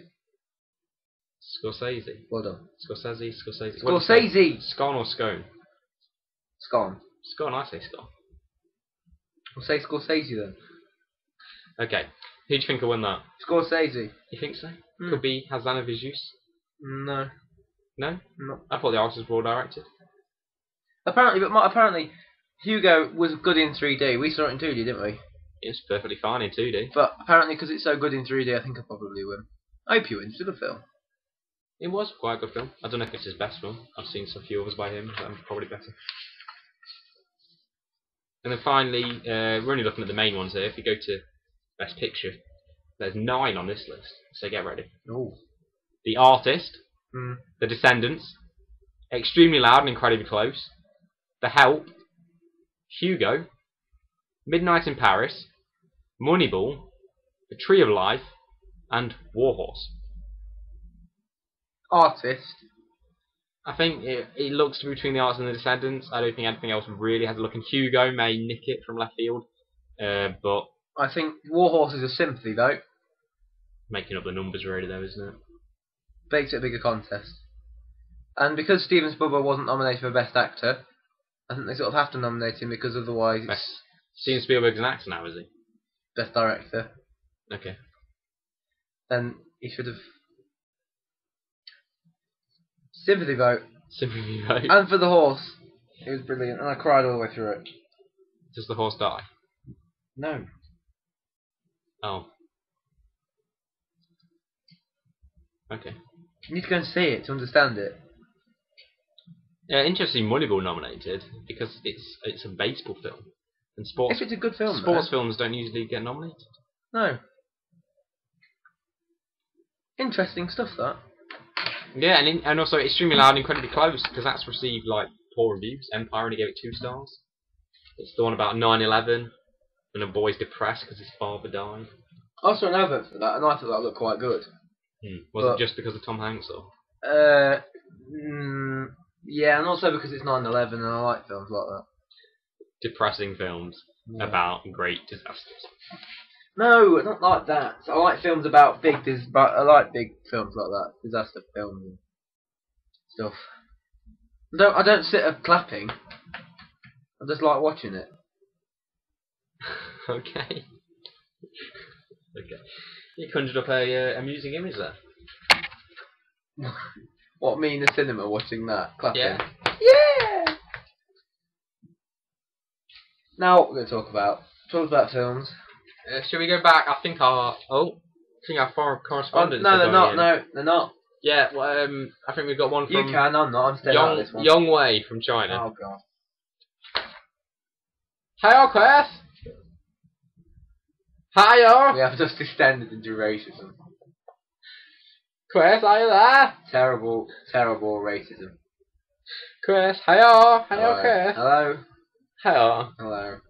S1: Scorsese.
S2: Well done.
S1: Scorsese.
S2: Scorsese!
S1: Scone or scone?
S2: Scone.
S1: Scone, I say scone.
S2: Well, say Scorsese then.
S1: Okay. Who do you think will win that?
S2: Scorsese.
S1: You think so? Could be Hazanavicius.
S2: No.
S1: No?
S2: No.
S1: I thought The Artist was well directed.
S2: Apparently, Hugo was good in 3D. We saw it in 2D, didn't we?
S1: It's perfectly fine in 2D.
S2: But apparently, because it's so good in 3D, I think I'll probably win. I hope you win. It's a good film.
S1: It was quite a good film. I don't know if it's his best film. I've seen a few others by him that are probably better. And then finally, we're only looking at the main ones here. If you go to Best Picture, there's 9 on this list. So get ready.
S2: Oh.
S1: The Artist,
S2: Mm.
S1: The Descendants, Extremely Loud and Incredibly Close, The Help, Hugo, Midnight in Paris, Moneyball, The Tree of Life, and Warhorse.
S2: Artist.
S1: I think it looks to be between The Artist and The Descendants. I don't think anything else really has a look. And Hugo may nick it from left field, but
S2: I think Warhorse is a sympathy, though.
S1: making up the numbers really, though, isn't it?
S2: Makes it a bigger contest. And because Steven Spielberg wasn't nominated for Best Actor, I think they sort of have to nominate him because otherwise it's
S1: Steven Spielberg's an actor now, is he?
S2: Best Director.
S1: Okay.
S2: Then he should have... Sympathy vote.
S1: Sympathy vote.
S2: And for the horse. It was brilliant, and I cried all the way through it.
S1: Does the horse die?
S2: No.
S1: Oh. Okay.
S2: You need to go and see it to understand it.
S1: Yeah, interesting. Moneyball nominated because it's a baseball film, and
S2: If it's a good film,
S1: sports
S2: though.
S1: films don't usually get nominated.
S2: No. Interesting stuff, that.
S1: Yeah, and also Extremely Loud and Incredibly Close because that's received like poor reviews. Empire only gave it 2 stars. It's the one about 9/11 and a boy's depressed because his father died.
S2: I saw an advert for that, and I thought that looked quite good.
S1: Was it just because of Tom Hanks or?
S2: Yeah, and also because it's 9/11, and I like films like that.
S1: Depressing films about great disasters.
S2: No, not like that. I like films about but I like big films like that, disaster films and stuff. I don't sit up clapping. I just like watching it.
S1: Okay. Okay. You conjured up a amusing image there.
S2: What, me in the cinema watching that? Clapping?
S1: Yeah.
S2: Now what we're going to talk about films.
S1: Shall we go back? I think our foreign correspondents.
S2: No, they're not. No, they're not.
S1: Yeah, well, I think we've got one from.
S2: You can. I'm not. I'm staying out of this one.
S1: Yong Wei from China.
S2: Oh god.
S1: Hiya, Chris. Hiya.
S2: We have just extended into racism.
S1: Chris, are you there?
S2: Terrible, terrible racism.
S1: Chris, hiya. Hiya,
S2: Hello.
S1: Chris.
S2: Hello.
S1: Hiya.
S2: Hello.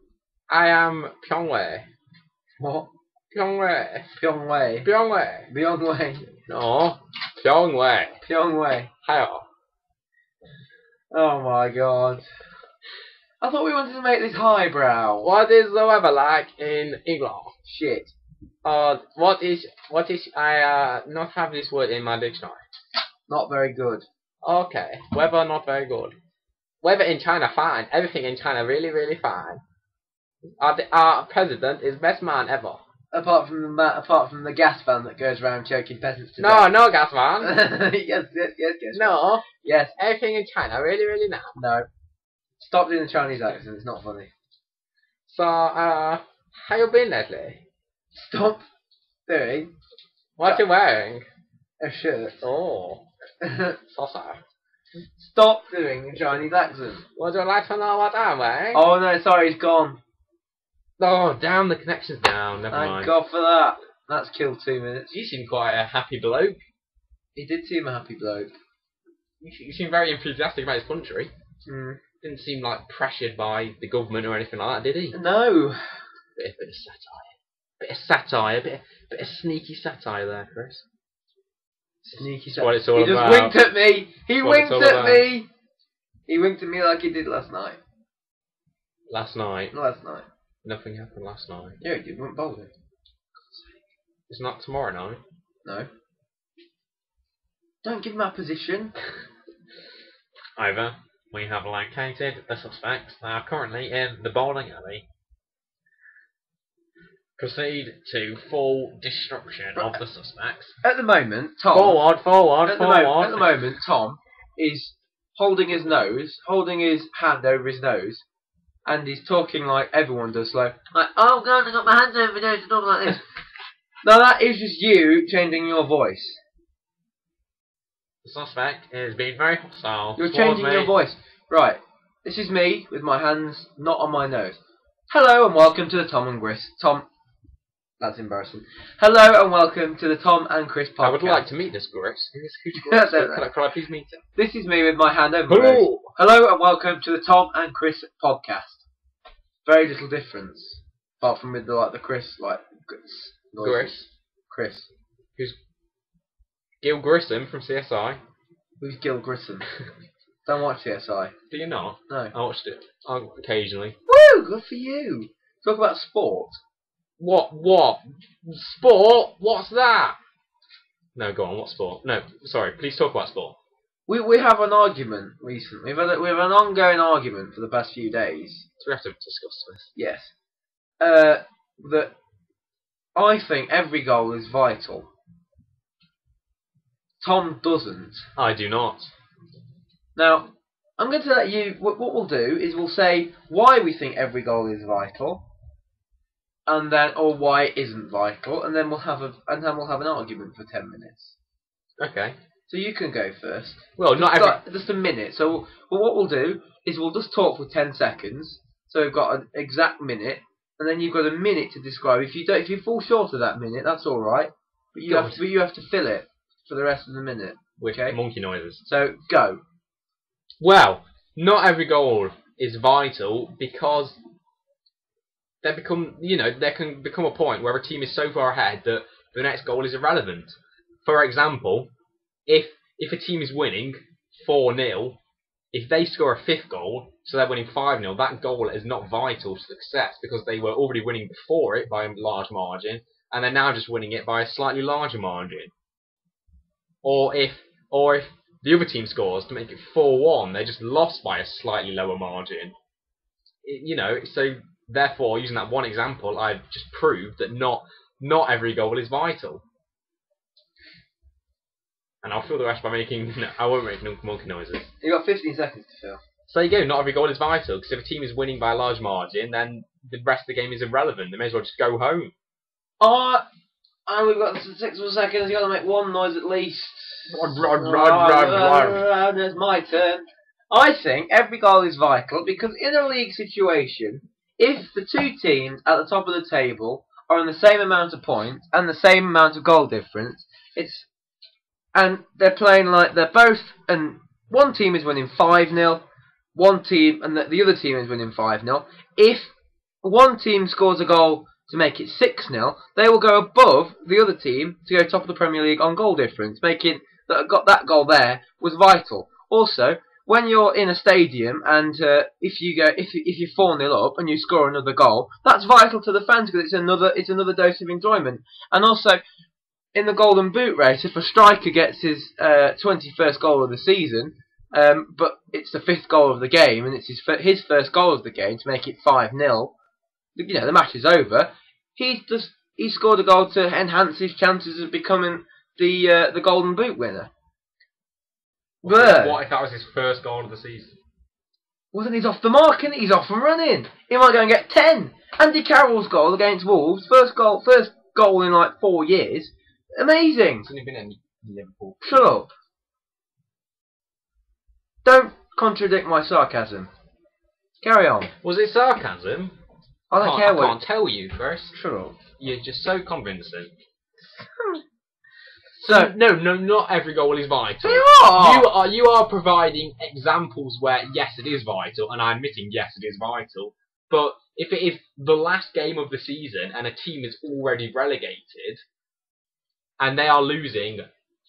S1: I am Pyongwei.
S2: What?
S1: Pyongwei.
S2: Pyongwei.
S1: Pyongwei.
S2: Pyongwei.
S1: No. Pyongwei.
S2: Pyongwei.
S1: Hiya.
S2: Oh my god. I thought we wanted to make this highbrow.
S1: What is the weather like in England?
S2: Shit.
S1: What is I not have this word in my dictionary.
S2: Not very good.
S1: Okay. Weather not very good. Weather in China fine. Everything in China really, really fine. Our president is best man ever.
S2: Apart from the gas van that goes around choking peasants to
S1: No,
S2: death.
S1: no gas man.
S2: yes.
S1: No.
S2: Yes.
S1: Everything in China really, really nice.
S2: No. Stop doing the Chinese accent, it's not funny.
S1: So, how you been lately?
S2: Stop doing
S1: What you wearing?
S2: a shirt.
S1: Oh, so sad.
S2: Stop doing the Chinese accent.
S1: Would you like to know what I'm wearing?
S2: Oh no, sorry, he's gone.
S1: Oh, damn, the connection's down. Never
S2: Thank
S1: mind.
S2: God for that. That's killed 2 minutes.
S1: You seem quite a happy bloke.
S2: He did seem a happy bloke.
S1: You seem very enthusiastic about his country.
S2: Mm.
S1: Didn't seem like pressured by the government or anything like that, did he?
S2: No.
S1: Bit of satire. Bit of satire. Bit of sneaky satire there, Chris.
S2: Sneaky
S1: That's what it's all
S2: He
S1: about.
S2: just winked at me. He
S1: That's what
S2: winked
S1: it's all
S2: at
S1: about.
S2: me. He winked at me like he did last night.
S1: Last night.
S2: Last night.
S1: Nothing happened last night.
S2: Yeah, he did. We went bowling.
S1: It's not tomorrow night.
S2: No. Don't give him our position.
S1: Over. We have located the suspects. They are currently in the bowling alley. Proceed to full destruction of the suspects.
S2: At the moment, Tom.
S1: Forward.
S2: At the moment, Tom is holding his hand over his nose, and he's talking like everyone does, like, oh God, I got my hands over my nose, and talking like this. Now that is just you changing your voice.
S1: The suspect is being very hostile.
S2: You're
S1: towards
S2: changing
S1: me.
S2: your voice. Right. This is me with my hands not on my nose. Hello and welcome to the Tom and Chris. That's embarrassing. Hello and welcome to the Tom and Chris podcast.
S1: I would like to meet this Chris. Who's
S2: Yes,
S1: Chris? Can I please meet him?
S2: This is me with my hand over my nose. Hello and welcome to the Tom and Chris podcast. Very little difference, apart from with the Chris noises. Chris.
S1: Who's Gil Grissom from CSI?
S2: Who's Gil Grissom? Don't watch CSI.
S1: Do you not?
S2: No.
S1: I watched it occasionally.
S2: Woo! Good for you. Talk about sport.
S1: What? Sport? What's that? No, go on. What sport? No, sorry. Please talk about sport.
S2: We have an argument recently. We have an ongoing argument for the past few days.
S1: So we have to discuss this.
S2: Yes. That I think every goal is vital. Tom doesn't.
S1: I do not.
S2: Now, I'm going to let you. What we'll do is we'll say why we think every goal is vital, and then or why it isn't vital, and then we'll have an argument for 10 minutes.
S1: Okay.
S2: So you can go first.
S1: Well,
S2: Just a minute. So what we'll do is we'll just talk for 10 seconds. So we've got an exact minute, and then you've got a minute to describe. If you fall short of that minute, that's all right. But you have to fill it for the rest of the minute.
S1: With
S2: okay?
S1: monkey noises.
S2: So go.
S1: Well, not every goal is vital because there can become a point where a team is so far ahead that the next goal is irrelevant. For example, if a team is winning 4-0, if they score a fifth goal, so they're winning 5-0, that goal is not vital to success because they were already winning before it by a large margin, and they're now just winning it by a slightly larger margin. Or if the other team scores to make it 4-1, they just lost by a slightly lower margin. So therefore, using that one example, I've just proved that not every goal is vital. And I'll fill the rest by making... No, I won't make monkey noises.
S2: You've got 15 seconds to fill.
S1: So there you go, not every goal is vital, because if a team is winning by a large margin, then the rest of the game is irrelevant. They may as well just go home.
S2: And we've got 6 more seconds, you've got to make one noise at least. It's my turn. I think every goal is vital, because in a league situation, if the two teams at the top of the table are on the same amount of points, and the same amount of goal difference, and they're playing like they're both, and one team is winning 5-0, one team, and the other team is winning 5-0. If one team scores a goal to make it 6-0, they will go above the other team to go top of the Premier League on goal difference, making that goal there was vital. Also, when you're in a stadium and if you're 4-0 up and you score another goal, that's vital to the fans because it's another dose of enjoyment. And also, in the Golden Boot race, if a striker gets his 21st goal of the season, but it's the 5th goal of the game and it's his first goal of the game to make it 5-0, the match is over. He scored a goal to enhance his chances of becoming the Golden Boot winner.
S1: What if that was his first goal of the season?
S2: Well, then he's off the mark, isn't he? He's off and running. He might go and get 10. Andy Carroll's goal against Wolves, first goal in like 4 years. Amazing.
S1: He's only been in Liverpool.
S2: Shut up. Don't contradict my sarcasm. Carry on.
S1: Was it sarcasm?
S2: I don't care what.
S1: I can't tell you, Chris.
S2: Shut up.
S1: You're just so convincing.
S2: So
S1: no, not every goal is vital. You are providing examples where yes, it is vital, and I'm admitting yes, it is vital. But if it is the last game of the season and a team is already relegated, and they are losing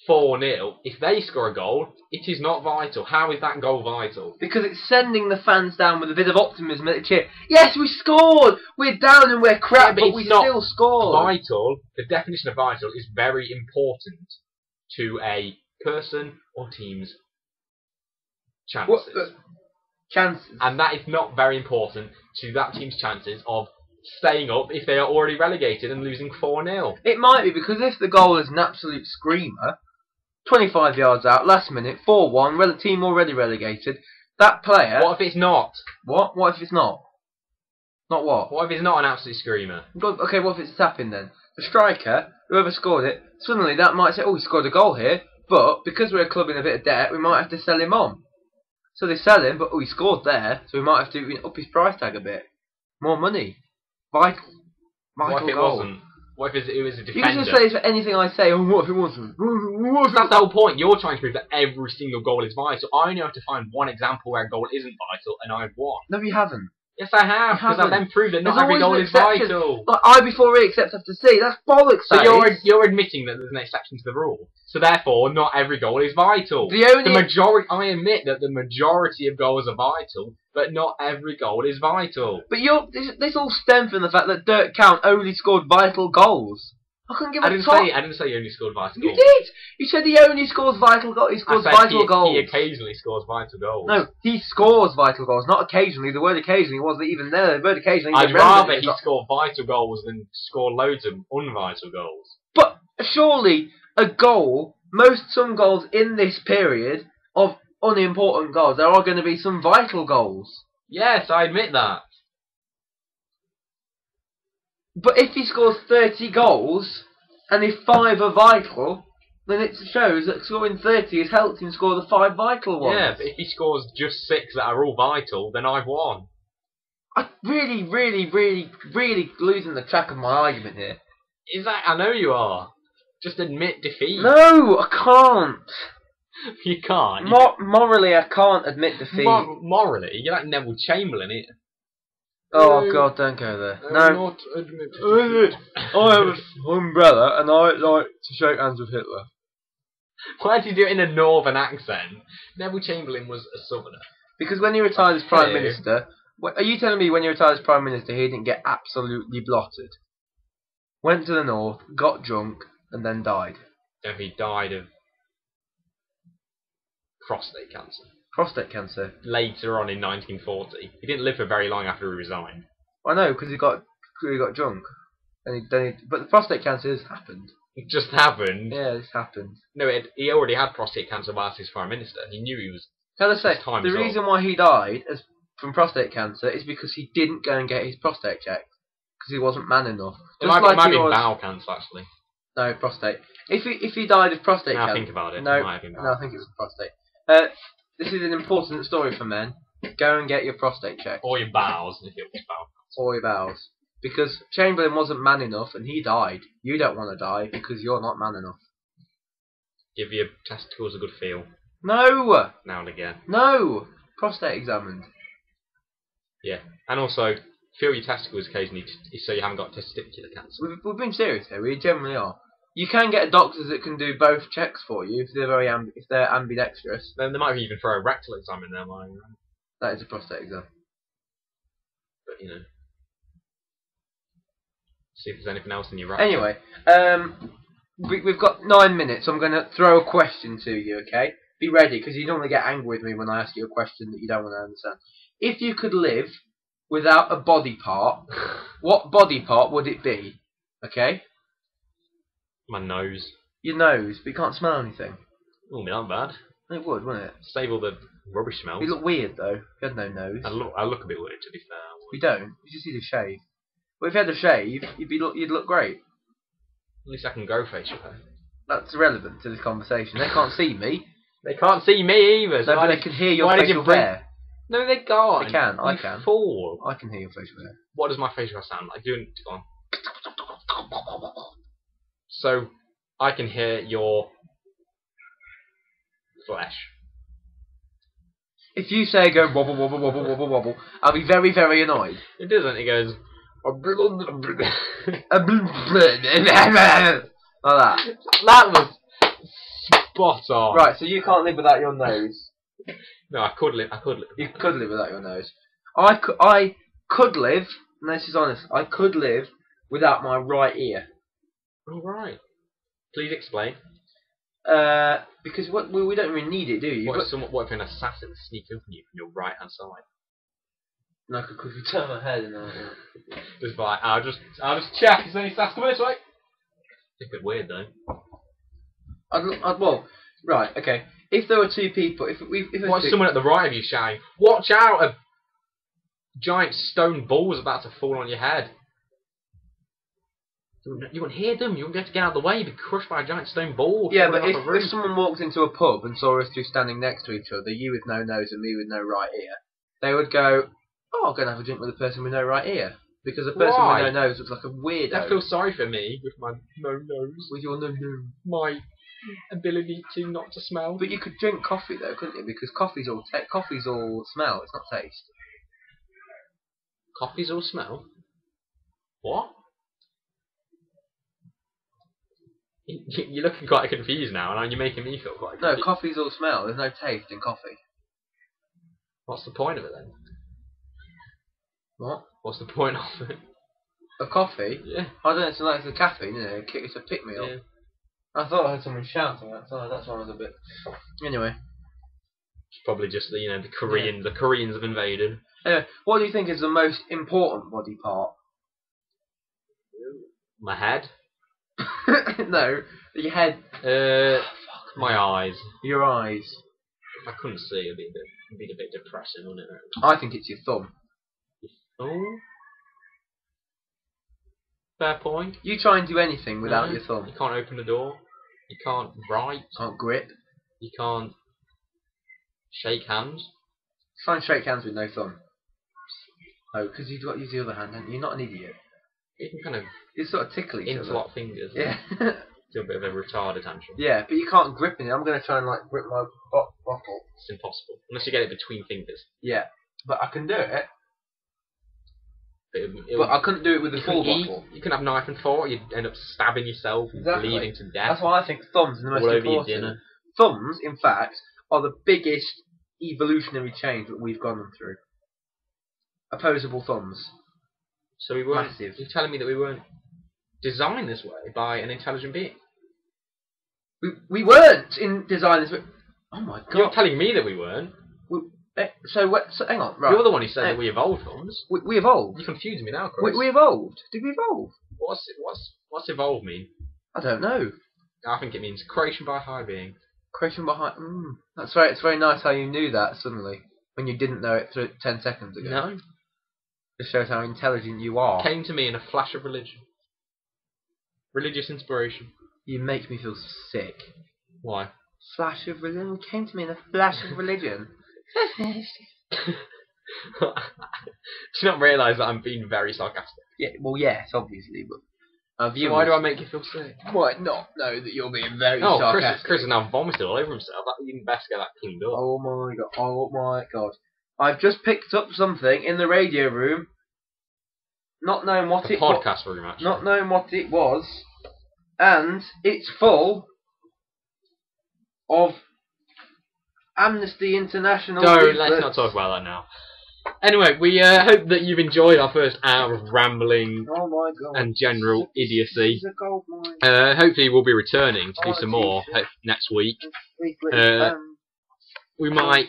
S1: 4-0, if they score a goal, it is not vital. How is that goal vital?
S2: Because it's sending the fans down with a bit of optimism at the cheer. Yes, we scored! We're down and we're crap, but we still scored.
S1: Vital, the definition of vital is very important to a person or team's chances.
S2: Chances.
S1: And that is not very important to that team's chances of staying up if they are already relegated and losing 4-0.
S2: It might be, because if the goal is an absolute screamer, 25 yards out, last minute, 4-1, team already relegated, that player...
S1: What if it's not?
S2: What? What if it's not? Not what?
S1: What if it's not an absolute screamer?
S2: Okay, what if it's a tap-in then? The striker, whoever scored it, suddenly that might say, oh, he scored a goal here, but because we're a club in a bit of debt, we might have to sell him on. So they sell him, but oh, he scored there, so we might have to up his price tag a bit. More money. Vital
S1: what if it
S2: goal.
S1: Wasn't? What if it was a defender?
S2: You can just say this for anything I say, oh, what if it wasn't?
S1: That's the whole point. You're trying to prove that every single goal is vital. I only have to find one example where a goal isn't vital, and I've won.
S2: No, you haven't.
S1: Yes, I have, because I've then proved that not every goal is vital.
S2: Like I before E, except after C. That's bollocks.
S1: So you're admitting that there's an exception to the rule. So therefore, not every goal is vital. I admit that the majority of goals are vital, but not every goal is vital.
S2: But this all stems from the fact that Dirk Kuyt only scored vital goals. I couldn't give a top.
S1: I didn't say he only scored vital goals.
S2: You did! You said he only scores vital goals. He scores vital goals.
S1: He occasionally scores vital goals.
S2: No, he scores vital goals, not occasionally. The word occasionally wasn't even there. The word occasionally...
S1: I'd rather he score vital goals than score loads of unvital goals.
S2: But surely a goal, some goals in this period of unimportant goals, there are going to be some vital goals.
S1: Yes, I admit that.
S2: But if he scores 30 goals, and if 5 are vital, then it shows that scoring 30 has helped him score the 5 vital ones.
S1: Yeah, but if he scores just 6 that are all vital, then I've won.
S2: I'm really losing the track of my argument here.
S1: I know you are. Just admit defeat.
S2: No, I can't.
S1: You can't.
S2: Morally, I can't admit defeat.
S1: Morally, you're like Neville Chamberlain, it.
S2: Oh God, don't go there.
S1: I
S2: No.
S1: will not admit defeat.
S2: I have an umbrella and I like to shake hands with Hitler.
S1: Why do you do it in a northern accent? Neville Chamberlain was a southerner.
S2: Because when he retired as Prime
S1: Hello.
S2: Minister, are you telling me when he retired as Prime Minister he didn't get absolutely blotted? Went to the north, got drunk, and then died.
S1: So he died of prostate cancer.
S2: Prostate cancer.
S1: Later on in 1940. He didn't live for very long after he resigned.
S2: I know, because he got drunk. But the prostate cancer has happened.
S1: It just happened.
S2: Yeah, this happened.
S1: No, he already had prostate cancer whilst he was Prime Minister. He knew he was...
S2: Can I say,
S1: time
S2: the
S1: is
S2: reason why he died from prostate cancer is because he didn't go and get his prostate checked. Because he wasn't man enough.
S1: It might be bowel cancer, actually.
S2: No, prostate. If he died of prostate cancer...
S1: Now think about it.
S2: No,
S1: It might have been bowel
S2: no, I think it was prostate. This is an important story for men. Go and get your prostate checked.
S1: Or your bowels, if it was bowel cancer.
S2: Or your bowels. Because Chamberlain wasn't man enough and he died. You don't want to die because you're not man enough.
S1: Give your testicles a good feel.
S2: No!
S1: Now and again.
S2: No! Prostate examined.
S1: Yeah. And also, feel your testicles occasionally so you haven't got testicular cancer.
S2: We've been serious here. We generally are. You can get doctors that can do both checks for you if they're if they're ambidextrous.
S1: Then they might even throw a rectal exam in there, mind.
S2: That is a prostate exam.
S1: But, you know. See if there's anything else in your right.
S2: Anyway, we've got 9 minutes, so I'm going to throw a question to you, okay? Be ready, because you normally get angry with me when I ask you a question that you don't want to understand. If you could live without a body part, what body part would it be? Okay?
S1: My nose.
S2: Your nose, but you can't smell anything.
S1: Wouldn't be that bad.
S2: It would, wouldn't it?
S1: Save all the rubbish smells.
S2: You look weird, though. If you had no nose.
S1: I look a bit weird, to be fair.
S2: You don't. You just need a shave. Well, if you had a shave, you'd look great.
S1: At least I can grow facial hair.
S2: That's irrelevant to this conversation. They can't see me.
S1: They can't see me either.
S2: No, but they can hear your facial hair.
S1: No, they can't.
S2: They can. I
S1: You
S2: can.
S1: fool.
S2: I can hear your facial hair.
S1: What does my facial hair sound like? Go on. So, I can hear your flesh.
S2: If you say go wobble, wobble, wobble, wobble, wobble, I'll be very, very annoyed.
S1: It doesn't. It goes...
S2: Like that.
S1: That was spot on.
S2: Right, so you can't live without your nose.
S1: No, I could live.
S2: You could live without your nose. I could live, and this is honest, I could live without my right ear.
S1: All right. Please explain.
S2: Because we don't really need it, do you?
S1: What if an assassin sneak up on you from your right hand side?
S2: And I could quickly turn my head and
S1: Just like I'll just check. Is there any stats coming this way? It's a bit weird though.
S2: Well, right, okay. If there were two people, if
S1: Someone at the right of you shouting, "Watch out! A giant stone ball is about to fall on your head." You wouldn't hear them. You wouldn't be able to get out of the way. You'd be crushed by a giant stone ball.
S2: Yeah, but if someone walked into a pub and saw us two standing next to each other, you with no nose and me with no right ear, they would go, "Oh, I'm going to have a drink with a person with no right ear." Because a person with no nose looks like a weirdo.
S1: I feel sorry for me with my no nose.
S2: With your no nose.
S1: My ability not to smell.
S2: But you could drink coffee though, couldn't you? Because coffee's all smell, it's not taste.
S1: Coffee's all smell? What? You're looking quite confused now, and you're making me feel quite confused.
S2: No, coffee's all smell. There's no taste in coffee.
S1: What's the point of it then?
S2: What?
S1: What's the point of it?
S2: Of coffee?
S1: Yeah.
S2: I don't know, it's like the caffeine, isn't it? It's a pick-me-up. Yeah. I thought I heard someone shouting outside, that's why I was a bit... Anyway.
S1: It's probably just the Koreans. Yeah. The Koreans have invaded.
S2: Anyway, what do you think is the most important body part?
S1: My head?
S2: No, your head.
S1: My eyes.
S2: Your eyes.
S1: If I couldn't see, it'd be a bit depressing, wouldn't it?
S2: I think it's your thumb.
S1: Oh. Fair point.
S2: You try and do anything without your thumb.
S1: You can't open the door. You can't write.
S2: Can't grip.
S1: You can't shake hands.
S2: Try and shake hands with no thumb. Oh, because you've got to use the other hand, haven't you? You're not an idiot.
S1: You can kind of
S2: it's sort of tickly.
S1: interlock fingers.
S2: Yeah.
S1: Do a bit of a retarded tantrum.
S2: Yeah, but you can't grip it. I'm going to try and like grip my bottle.
S1: It's impossible. Unless you get it between fingers.
S2: Yeah, but I can do it.
S1: But
S2: I couldn't do it with the full bottle.
S1: You can have knife and fork. You'd end up stabbing yourself and bleeding to death.
S2: That's why I think thumbs are the most
S1: all over your
S2: important.
S1: dinner.
S2: Thumbs, in fact, are the biggest evolutionary change that we've gone through. Opposable thumbs.
S1: So we weren't.
S2: Massive.
S1: You're telling me that we weren't designed this way by an intelligent being?
S2: We weren't in design this way. Oh my god.
S1: You're telling me that we weren't.
S2: So hang on, right.
S1: You're the one who said that we evolved thumbs.
S2: We evolved.
S1: You confuse me now, Chris.
S2: We evolved. Did we evolve?
S1: What's evolve mean?
S2: I don't know.
S1: I think it means creation by a high being.
S2: Creation by high. That's very. It's very nice how you knew that suddenly when you didn't know it 10 seconds ago.
S1: No.
S2: Just shows how intelligent you are.
S1: Came to me in a flash of religion. Religious inspiration.
S2: You make me feel sick.
S1: Why?
S2: Flash of religion came to me in a flash of religion.
S1: Do you not realise that I'm being very sarcastic?
S2: Yeah, well, yes, obviously, but
S1: so why do I make you feel sick?
S2: Might not know that you're being very sarcastic.
S1: Chris has now vomited all over himself. You best get that cleaned up.
S2: Oh my god! Oh my god! I've just picked up something in the radio room. Not knowing what it was.
S1: Podcast room, actually.
S2: Not knowing what it was, and it's full of Amnesty International.
S1: No, let's not talk about that now. Anyway, we hope that you've enjoyed our first hour of rambling and general idiocy. Hopefully we'll be returning to do some more next week. We might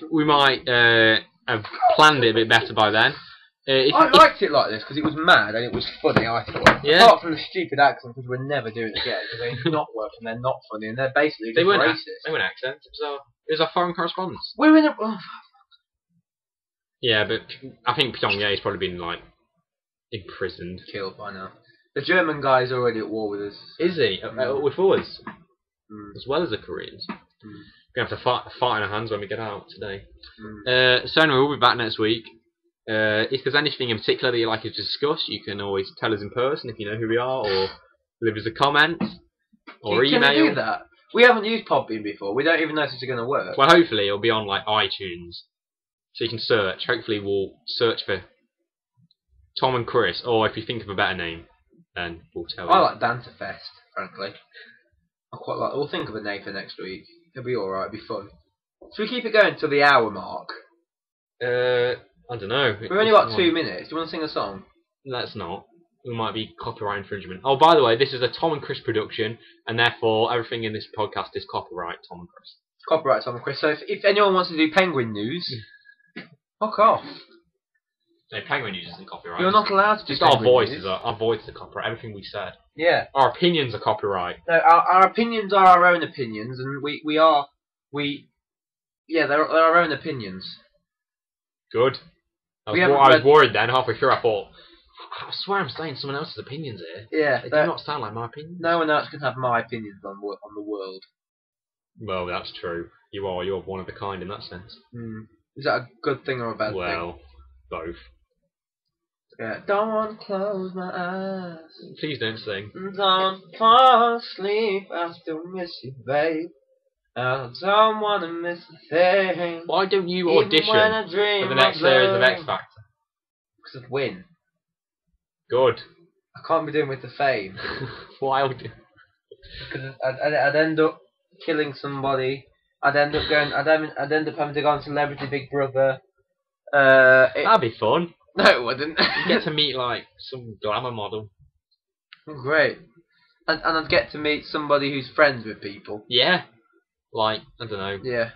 S1: have planned it a bit better by then.
S2: I liked it like this because it was mad and it was funny, I thought.
S1: Yeah.
S2: Apart from the stupid accents, because we're never doing it again. Because they're not working, they're not funny, and they're basically just racist.
S1: They weren't accents. It was our foreign correspondence.
S2: We're in a...
S1: Yeah, but I think Pyongya's probably been, like, imprisoned.
S2: Killed by now. The German guy's already at war with us.
S1: Is he? With us? As well as the Koreans. We're going to have to fight in our hands when we get out today. So anyway, we'll be back next week. If there's anything in particular that you'd like us to discuss, you can always tell us in person if you know who we are, or leave us a comment, or email.
S2: Can we do that? We haven't used Podbean before. We don't even know if it's going to work.
S1: Well, hopefully it'll be on like iTunes, so you can search. Hopefully we'll search for Tom and Chris, or if you think of a better name, then we'll tell you.
S2: I like Banter Fest, frankly. I quite like. We'll think of a name for next week. It'll be alright. It'll be fun. Should we keep it going till the hour mark?
S1: I don't know.
S2: We've only got 2 minutes. Do you want to sing a song?
S1: Let's not. We might be copyright infringement. Oh, by the way, this is a Tom and Chris production, and therefore everything in this podcast is copyright Tom and Chris.
S2: Copyright Tom and Chris. So if anyone wants to do Penguin News, fuck off.
S1: No, Penguin News isn't copyright.
S2: You're not allowed to do
S1: just
S2: Penguin
S1: News. Our
S2: News.
S1: voices are copyright. Everything we said.
S2: Yeah.
S1: Our opinions are copyright.
S2: No, our opinions are our own opinions, and they're our own opinions.
S1: Good. I was worried then, halfway through I thought, I swear I'm saying someone else's opinions here.
S2: Yeah.
S1: They do not sound like my opinions.
S2: No one else can have my opinions on the world.
S1: Well, that's true. You're one of a kind in that sense.
S2: Is that a good thing or a bad thing?
S1: Well, both.
S2: Yeah. Don't want to close my eyes.
S1: Please don't sing.
S2: Don't fall asleep, I still miss you, babe. I don't want to miss a thing.
S1: Why don't you audition for the next series of X Factor?
S2: Because I'd win.
S1: Good.
S2: I can't be doing with the fame.
S1: Why would you?
S2: Because I'd end up killing somebody. I'd end up having to go on Celebrity Big Brother.
S1: That'd be fun.
S2: No, it wouldn't.
S1: You get to meet like some glamour model.
S2: Great. And I'd get to meet somebody who's friends with people.
S1: Yeah. Like, I don't know.
S2: Yeah.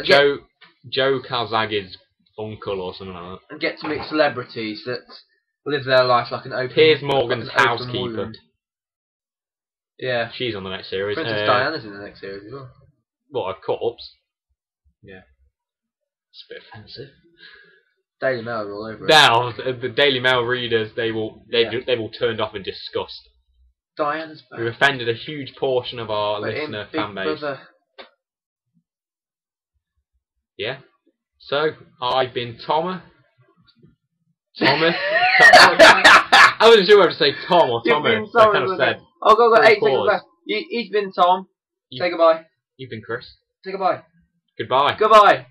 S1: Joe Calzaghe's uncle or something like that.
S2: And get to meet celebrities that live their life like an open...
S1: Piers Morgan's housekeeper.
S2: Wound. Yeah.
S1: She's on the next series.
S2: Princess Diana's in the next series as well.
S1: What, a corpse?
S2: Yeah.
S1: It's a bit offensive.
S2: Daily Mail are all over it.
S1: Now, the Daily Mail readers, they will turned off in disgust.
S2: Diana's back.
S1: We've offended a huge portion of our listener fan base. Yeah. So, I've been Thomas. I wasn't sure whether to say Tom or Thomas. I kind of said.
S2: Oh, go, 8 seconds left. He's been Tom.
S1: You-
S2: Say goodbye.
S1: You've been Chris.
S2: Say goodbye.
S1: Goodbye.
S2: Goodbye.